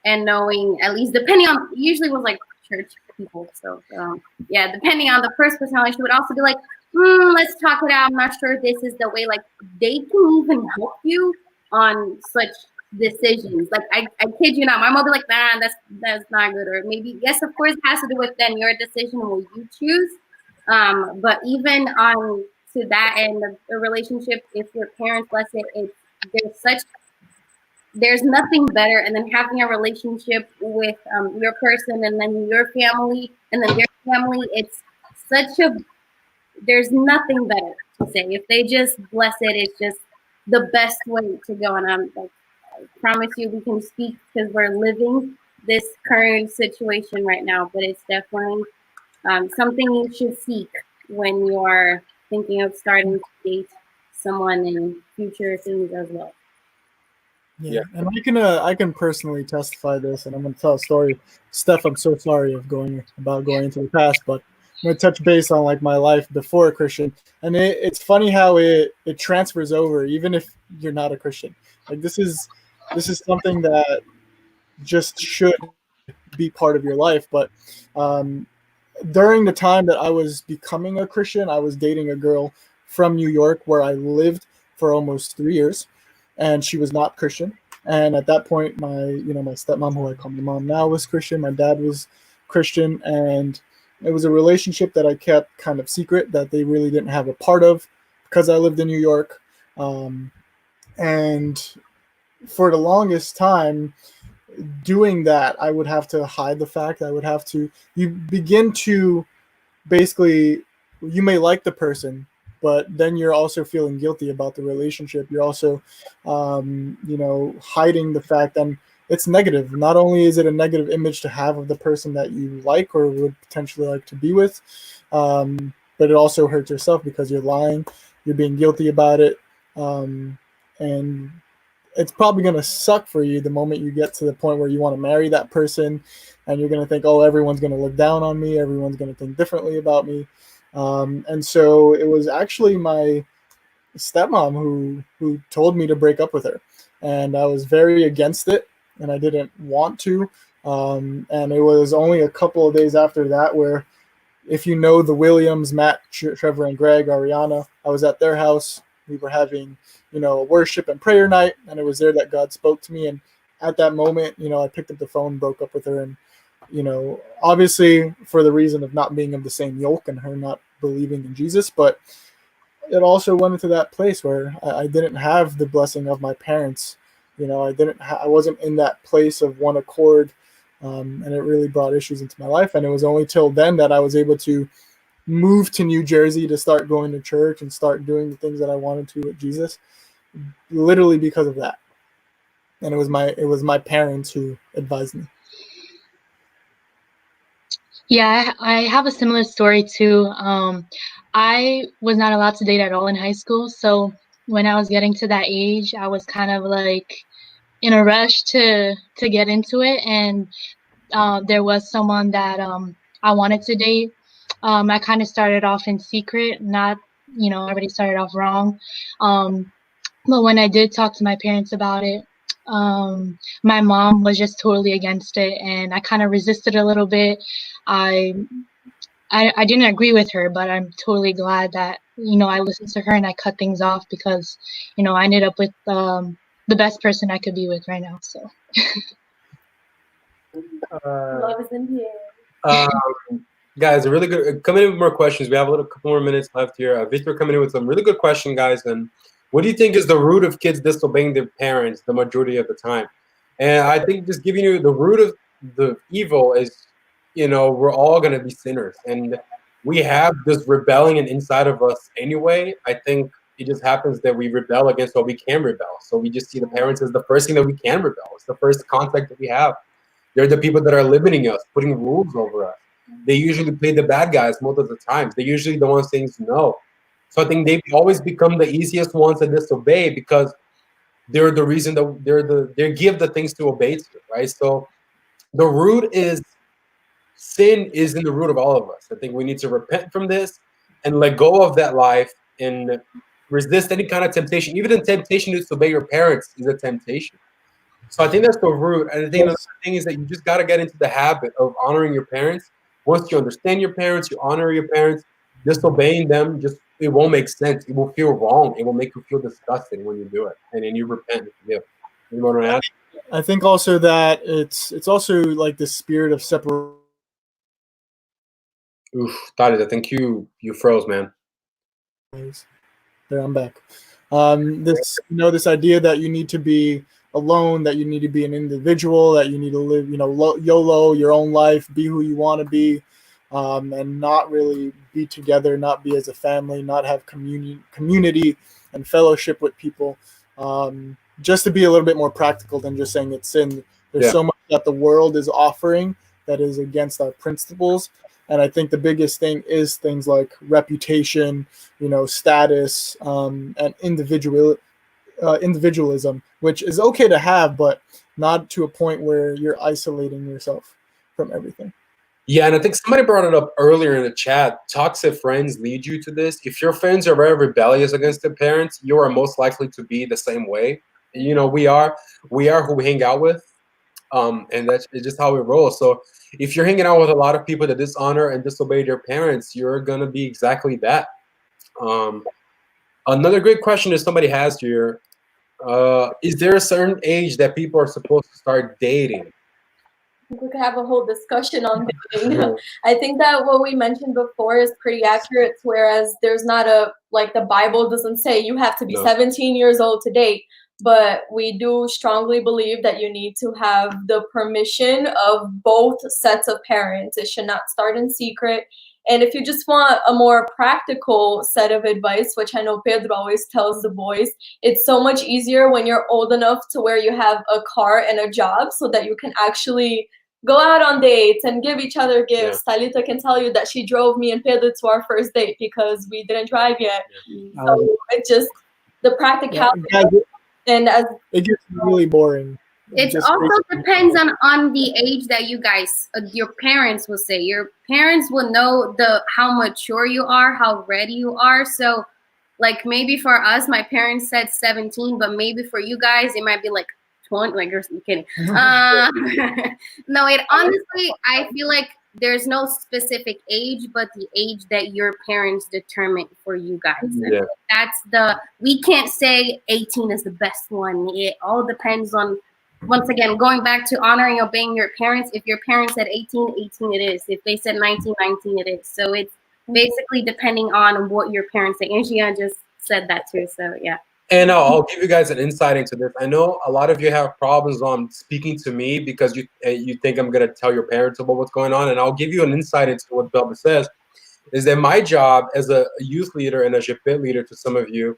and knowing, at least depending on, usually was like church people. So yeah, depending on the first personality, she would also be like, let's talk it out. I'm not sure if this is the way. Like, they can even help you on such decisions. Like, I kid you not, my mom would be like, nah, that's not good. Or maybe, yes, of course, it has to do with then your decision, will you choose. But even on to that end of the relationship, if your parents bless it, there's such there's nothing better than having a relationship with your person and then your family and then their family. It's such a, there's nothing better to say. If they just bless it, it's just the best way to go. And I'm like, I promise you, we can speak because we're living this current situation right now. But it's definitely something you should seek when you are thinking of starting to date someone in future things as well. Yeah, and I can personally testify this, and I'm going to tell a story. Steph, I'm so sorry about going into the past, but I'm going to touch base on like my life before a Christian, and it's funny how it transfers over, even if you're not a Christian. Like this is something that just should be part of your life. But during the time that I was becoming a Christian, I was dating a girl from New York where I lived for almost 3 years, and she was not Christian. And at that point, my stepmom, who I call my mom now, was Christian. My dad was Christian, and it was a relationship that I kept kind of secret that they really didn't have a part of because I lived in New York. And for the longest time, doing that, I would have to hide the fact. You begin to basically, you may like the person, but then you're also feeling guilty about the relationship. You're also, hiding the fact, and it's negative. Not only is it a negative image to have of the person that you like or would potentially like to be with, but it also hurts yourself because you're lying, you're being guilty about it, and it's probably going to suck for you the moment you get to the point where you want to marry that person, and you're going to think, oh, everyone's going to look down on me, everyone's going to think differently about me. And so it was actually my stepmom who told me to break up with her, and I was very against it, and I didn't want to. And it was only a couple of days after that where, if you know the Williams, Matt, Trevor, and Greg, Ariana, I was at their house. We were having, a worship and prayer night, and it was there that God spoke to me. And at that moment, I picked up the phone, broke up with her, and, obviously for the reason of not being of the same yoke and her not believing in Jesus, but it also went into that place where I didn't have the blessing of my parents. I wasn't in that place of one accord, and it really brought issues into my life. And it was only till then that I was able to move to New Jersey to start going to church and start doing the things that I wanted to with Jesus, literally because of that. And it was my parents who advised me. Yeah, I have a similar story too. I was not allowed to date at all in high school. So when I was getting to that age, I was kind of like in a rush to get into it. And there was someone that I wanted to date. I kind of started off in secret, not, everybody started off wrong. But when I did talk to my parents about it, my mom was just totally against it, and I kind of resisted a little bit. I didn't agree with her, but I'm totally glad that, I listened to her and I cut things off because, I ended up with the best person I could be with right now. So. Love is in the air. Guys, a really good. Coming in with more questions. We have a couple more minutes left here. Victor coming in with some really good question, guys. And what do you think is the root of kids disobeying their parents the majority of the time? And I think just giving you the root of the evil is, we're all going to be sinners, and we have this rebellion inside of us anyway. I think it just happens that we rebel against what we can rebel. So we just see the parents as the first thing that we can rebel. It's the first contact that we have. They're the people that are limiting us, putting rules over us. They usually play the bad guys most of the times. They're usually the ones saying no. So I think they've always become the easiest ones to disobey because they're the reason that they give the things to obey to, right? So the root is sin is in the root of all of us. I think we need to repent from this and let go of that life and resist any kind of temptation. Even the temptation to disobey your parents is a temptation. So I think that's the root. And I think another thing is that you just got to get into the habit of honoring your parents. Once you understand your parents, you honor your parents, disobeying them, it won't make sense. It will feel wrong. It will make you feel disgusting when you do it. And then you repent and forgive. You want to add? I think also that it's also like the spirit of separation. Oof, Thaddeus, I think you froze, man. There, I'm back. This idea that you need to be alone, that you need to be an individual, that you need to live, YOLO, your own life, be who you want to be, and not really be together, not be as a family, not have community and fellowship with people. Just to be a little bit more practical than just saying it's sin. There's so much that the world is offering that is against our principles. And I think the biggest thing is things like reputation, status, and individualism, which is okay to have, but not to a point where you're isolating yourself from everything. Yeah, and I think somebody brought it up earlier in the chat. Toxic friends lead you to this. If your friends are very rebellious against their parents, you are most likely to be the same way. We are who we hang out with. And that's just how we roll. So if you're hanging out with a lot of people that dishonor and disobey their parents, you're gonna be exactly that. Another great question that somebody has here: is there a certain age that people are supposed to start dating? We could have a whole discussion on dating. I think that what we mentioned before is pretty accurate, whereas there's not the Bible doesn't say you have to be 17 years old to date. But we do strongly believe that you need to have the permission of both sets of parents. It should not start in secret. And if you just want a more practical set of advice, which I know Pedro always tells the boys, it's so much easier when you're old enough to where you have a car and a job so that you can actually go out on dates and give each other gifts. Yeah. Talita can tell you that she drove me and Pedro to our first date because we didn't drive yet. Yeah. So it's just the practicality. Yeah. And as it gets really boring. It also depends on the age that you guys, your parents will say. Your parents will know how mature you are, how ready you are. So, like maybe for us, my parents said 17, but maybe for you guys, it might be like 20. Like you're kidding. No, it honestly, I feel like there's no specific age, but the age that your parents determine for you guys. Yeah. We can't say 18 is the best one. It all depends on, once again, going back to honoring, obeying your parents. If your parents said 18, 18 it is. If they said 19, 19 it is. So it's basically depending on what your parents say. And Gia just said that too, so yeah. And I'll give you guys an insight into this. I know a lot of you have problems on speaking to me because you think I'm going to tell your parents about what's going on. And I'll give you an insight into what Belba says, is that my job as a youth leader and a JPIT leader to some of you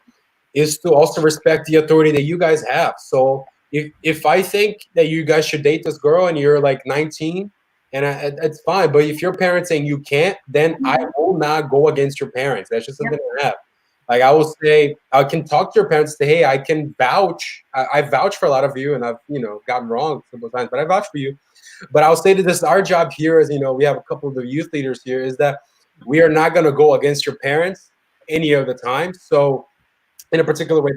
is to also respect the authority that you guys have. So if I think that you guys should date this girl and you're like 19, and it's fine. But if your parents saying you can't, then I will not go against your parents. That's just something I have. Like I will say, I can talk to your parents, say, hey, I can vouch. I vouch for a lot of you, and I've gotten wrong several times, but I vouch for you. But I'll say that this, our job here is, we have a couple of the youth leaders here, is that we are not going to go against your parents any of the time. So in a particular way,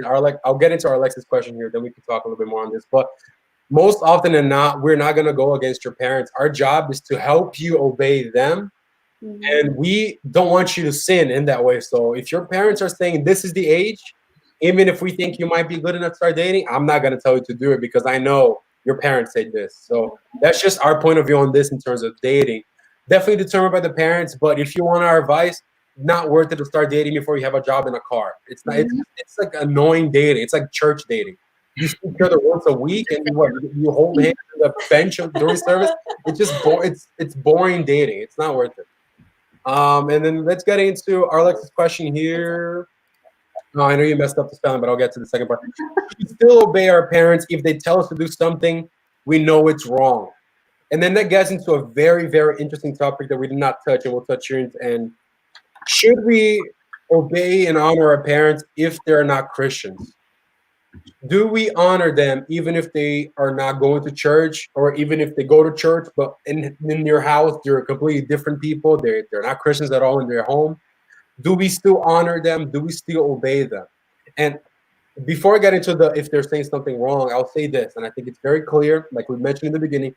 I'll get into our Alexis question here, then we can talk a little bit more on this. But most often than not, we're not going to go against your parents. Our job is to help you obey them. And we don't want you to sin in that way. So if your parents are saying this is the age, even if we think you might be good enough to start dating, I'm not going to tell you to do it because I know your parents say this. So that's just our point of view on this in terms of dating. Definitely determined by the parents, but if you want our advice, not worth it to start dating before you have a job and a car. It's not. It's like annoying dating. It's like church dating. You see each other once a week and you hold hands on the bench during service. It's just it's boring dating. It's not worth it. And then let's get into our Alexis question here. No, I know you messed up the spelling, but I'll get to the second part. We still obey our parents if they tell us to do something we know it's wrong. And then that gets into a very, very interesting topic that we did not touch, and we'll touch here. And should we obey and honor our parents if they're not Christians? Do we honor them even if they are not going to church, or even if they go to church, but in their house, they're completely different people. They're not Christians at all in their home. Do we still honor them? Do we still obey them? And before I get into if they're saying something wrong, I'll say this, and I think it's very clear, like we mentioned in the beginning,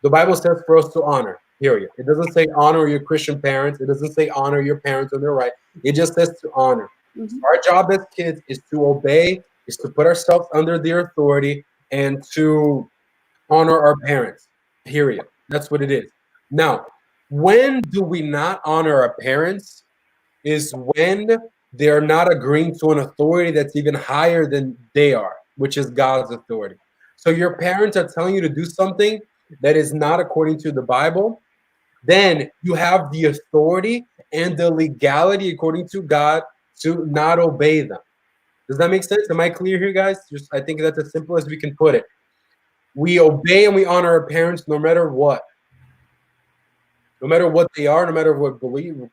the Bible says for us to honor, period. It doesn't say honor your Christian parents. It doesn't say honor your parents on their right. It just says to honor. Our job as kids is to obey, is to put ourselves under their authority and to honor our parents, period. That's what it is. Now, when do we not honor our parents is when they're not agreeing to an authority that's even higher than they are, which is God's authority. So your parents are telling you to do something that is not according to the Bible, then you have the authority and the legality according to God to not obey them. Does that make sense? Am I clear here, guys? I think that's as simple as we can put it. We obey and we honor our parents no matter what. No matter what they are, no matter what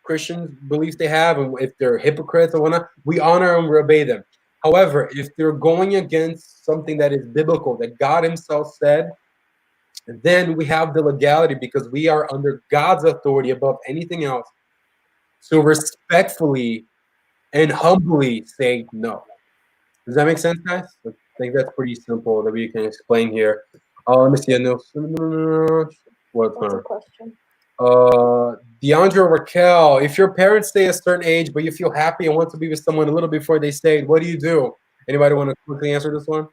Christian beliefs they have, and if they're hypocrites or whatnot, we honor and we obey them. However, if they're going against something that is biblical, that God himself said, then we have the legality because we are under God's authority above anything else. So respectfully and humbly say no. Does that make sense, guys? I think that's pretty simple that we can explain here. Let me see. What's That's a question. DeAndre Raquel, if your parents stay a certain age, but you feel happy and want to be with someone a little before they stayed, what do you do? Anybody want to quickly answer this one?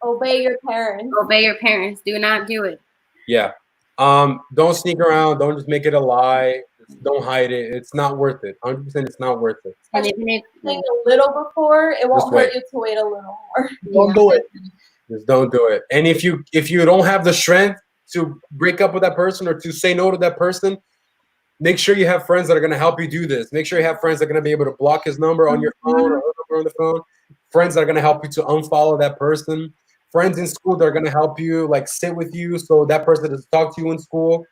Obey your parents. Obey your parents. Do not do it. Yeah. Don't sneak around. Don't just make it a lie. Don't hide it. It's not worth it. 100%, it's not worth it. And if it, Think a little before, it won't Just wait. hurt you to wait a little more. Don't do it. Just don't do it. And if you don't have the strength to break up with that person or to say no to that person, make sure you have friends that are going to help you do this. Make sure you have friends that are going to be able to block his number on your phone or her number on the phone. Friends that are going to help you to unfollow that person. Friends in school that are going to help you, like sit with you so that person doesn't talk to you in school.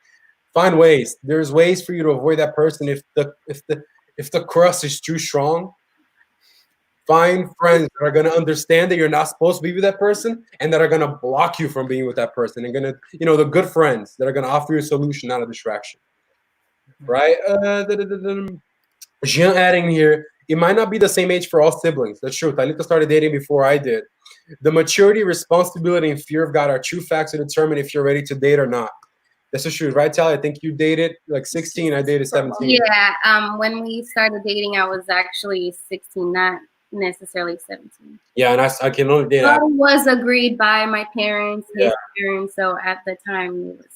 Find ways. There's ways for you to avoid that person if the crust is too strong. Find friends that are going to understand that you're not supposed to be with that person and that are going to block you from being with that person and going to, the good friends that are going to offer you a solution, not a distraction. Right? Jean adding here, it might not be the same age for all siblings. That's true. Talita started dating before I did. The maturity, responsibility, and fear of God are true facts to determine if you're ready to date or not. This is true, right, Tally? I think you dated like 16. I dated 17. Yeah. When we started dating, I was actually 16, not necessarily 17. Yeah, and I can only date. But it was agreed by my parents, his parents. So at the time, it was.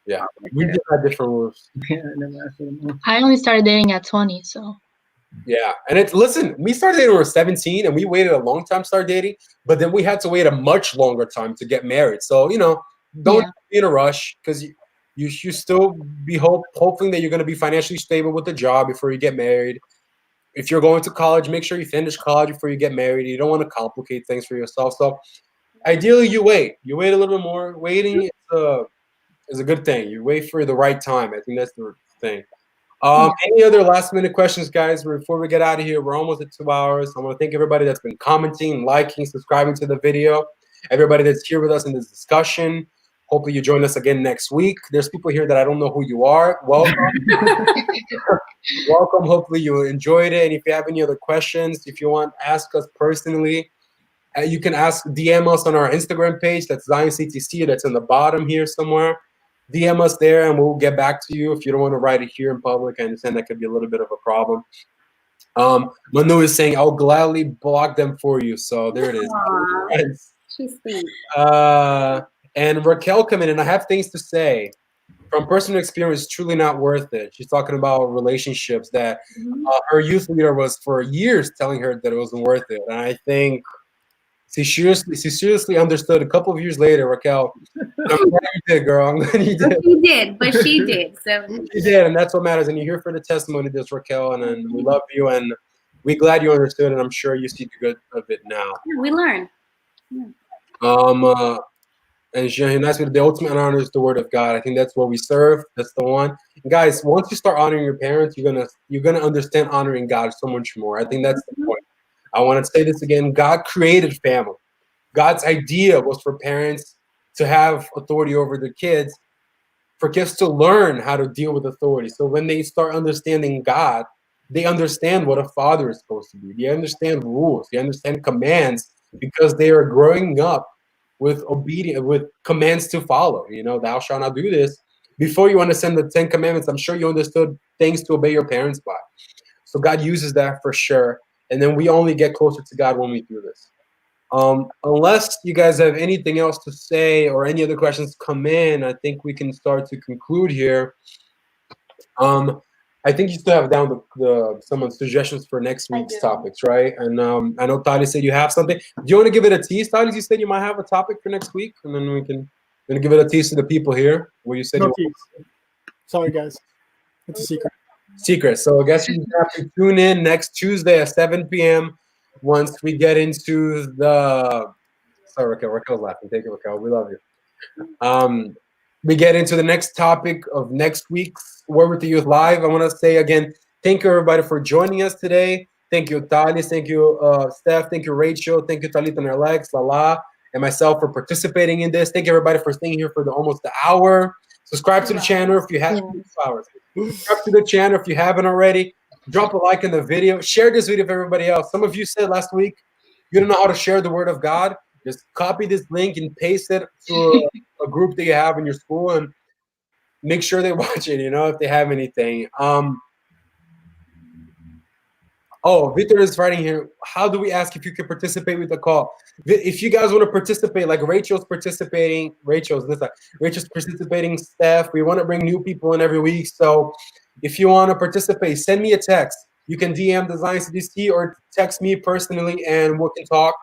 Yeah, we did have different rules. I only started dating at 20, so. Yeah, and we started dating when we were 17, and we waited a long time to start dating, but then we had to wait a much longer time to get married. So, don't be in a rush because you should still be hoping that you're going to be financially stable with the job before you get married. If you're going to college, make sure you finish college before you get married. You don't want to complicate things for yourself. So, ideally, you wait. You wait a little bit more. Waiting is a good thing. You wait for the right time. I think that's the thing. Any other last minute questions, guys, before we get out of here? We're almost at 2 hours. I want to thank everybody that's been commenting, liking, subscribing to the video, everybody that's here with us in this discussion. Hopefully you join us again next week. There's people here that I don't know who you are. Welcome. Welcome. Hopefully you enjoyed it. And if you have any other questions, if you want to ask us personally, you can DM us on our Instagram page. That's ZionCTC. That's in the bottom here somewhere. DM us there and we'll get back to you. If you don't want to write it here in public, I understand that could be a little bit of a problem. Manu is saying, I'll gladly block them for you. So there it is. Aww, she's sweet. And Raquel come in, and I have things to say. From personal experience, it's truly not worth it. She's talking about relationships that her youth leader was for years telling her that it wasn't worth it. And I think she seriously understood a couple of years later, Raquel. I'm glad you did, girl. I'm glad you did. She did, but she did. So she did, and that's what matters. And you're here for the testimony, this Raquel, and we love you, and we're glad you understood, and I'm sure you see the good of it now. Yeah, we learned. Yeah. And Jean asked me, the ultimate honor is the word of God. I think that's what we serve. That's the one. And guys, once you start honoring your parents, you're gonna understand honoring God so much more. I think that's the point. I want to say this again. God created family. God's idea was for parents to have authority over their kids, for kids to learn how to deal with authority. So when they start understanding God, they understand what a father is supposed to be. They understand rules. They understand commands because they are growing up with commands to follow. Thou shalt not do this. Before you understand the 10 commandments, I'm sure you understood things to obey your parents by. So God uses that for sure. And then we only get closer to God when we do this. Unless you guys have anything else to say or any other questions come in, I think we can start to conclude here. I I think you still have down some suggestions for next I week's do. topics, right? And I know Tali said you have something. Do you want to give it a tease, Tali? You said you might have a topic for next week, and then we can give it a tease to the people here. Where you said No you tease. Sorry, guys. It's a secret. secret. So I guess you have to tune in next Tuesday at 7 p.m. once we get into the. Sorry, Raquel. Raquel's laughing. Thank you, Raquel. We love you. We get into the next topic of next week's Word with the Youth Live. I want to say again, thank you everybody for joining us today. Thank you, Talis. Thank you, Steph. Thank you, Rachel. Thank you, Talita and Alex, Lala, and myself for participating in this. Thank you everybody for staying here for almost the hour. Subscribe to the channel if you have 2 hours. Subscribe to the channel if you haven't already. Drop a like in the video. Share this video with everybody else. Some of you said last week you don't know how to share the Word of God. Just copy this link and paste it to a group that you have in your school and make sure they watch it, if they have anything. Oh, Victor is writing here. How do we ask if you can participate with the call? If you guys want to participate, like Rachel's participating, Steph. We want to bring new people in every week. So if you want to participate, send me a text. You can DM Design CDC or text me personally and we can talk.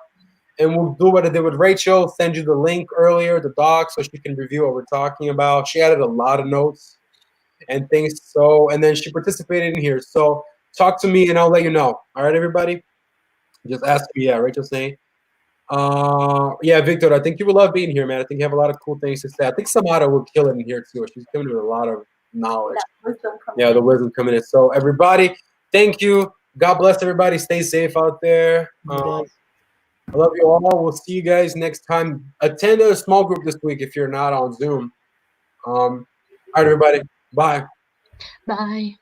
And we'll do what I did with Rachel, send you the link earlier, the doc, so she can review what we're talking about. She added a lot of notes and things. So, and then she participated in here. So talk to me and I'll let you know. All right, everybody? Just ask me. Yeah, Rachel's saying. Yeah, Victor, I think you will love being here, man. I think you have a lot of cool things to say. I think Samara will kill it in here too. She's coming with a lot of knowledge. The wisdom coming in. So everybody, thank you. God bless everybody. Stay safe out there. I love you all. We'll see you guys next time. Attend a small group this week if you're not on Zoom. All right, everybody. Bye. Bye.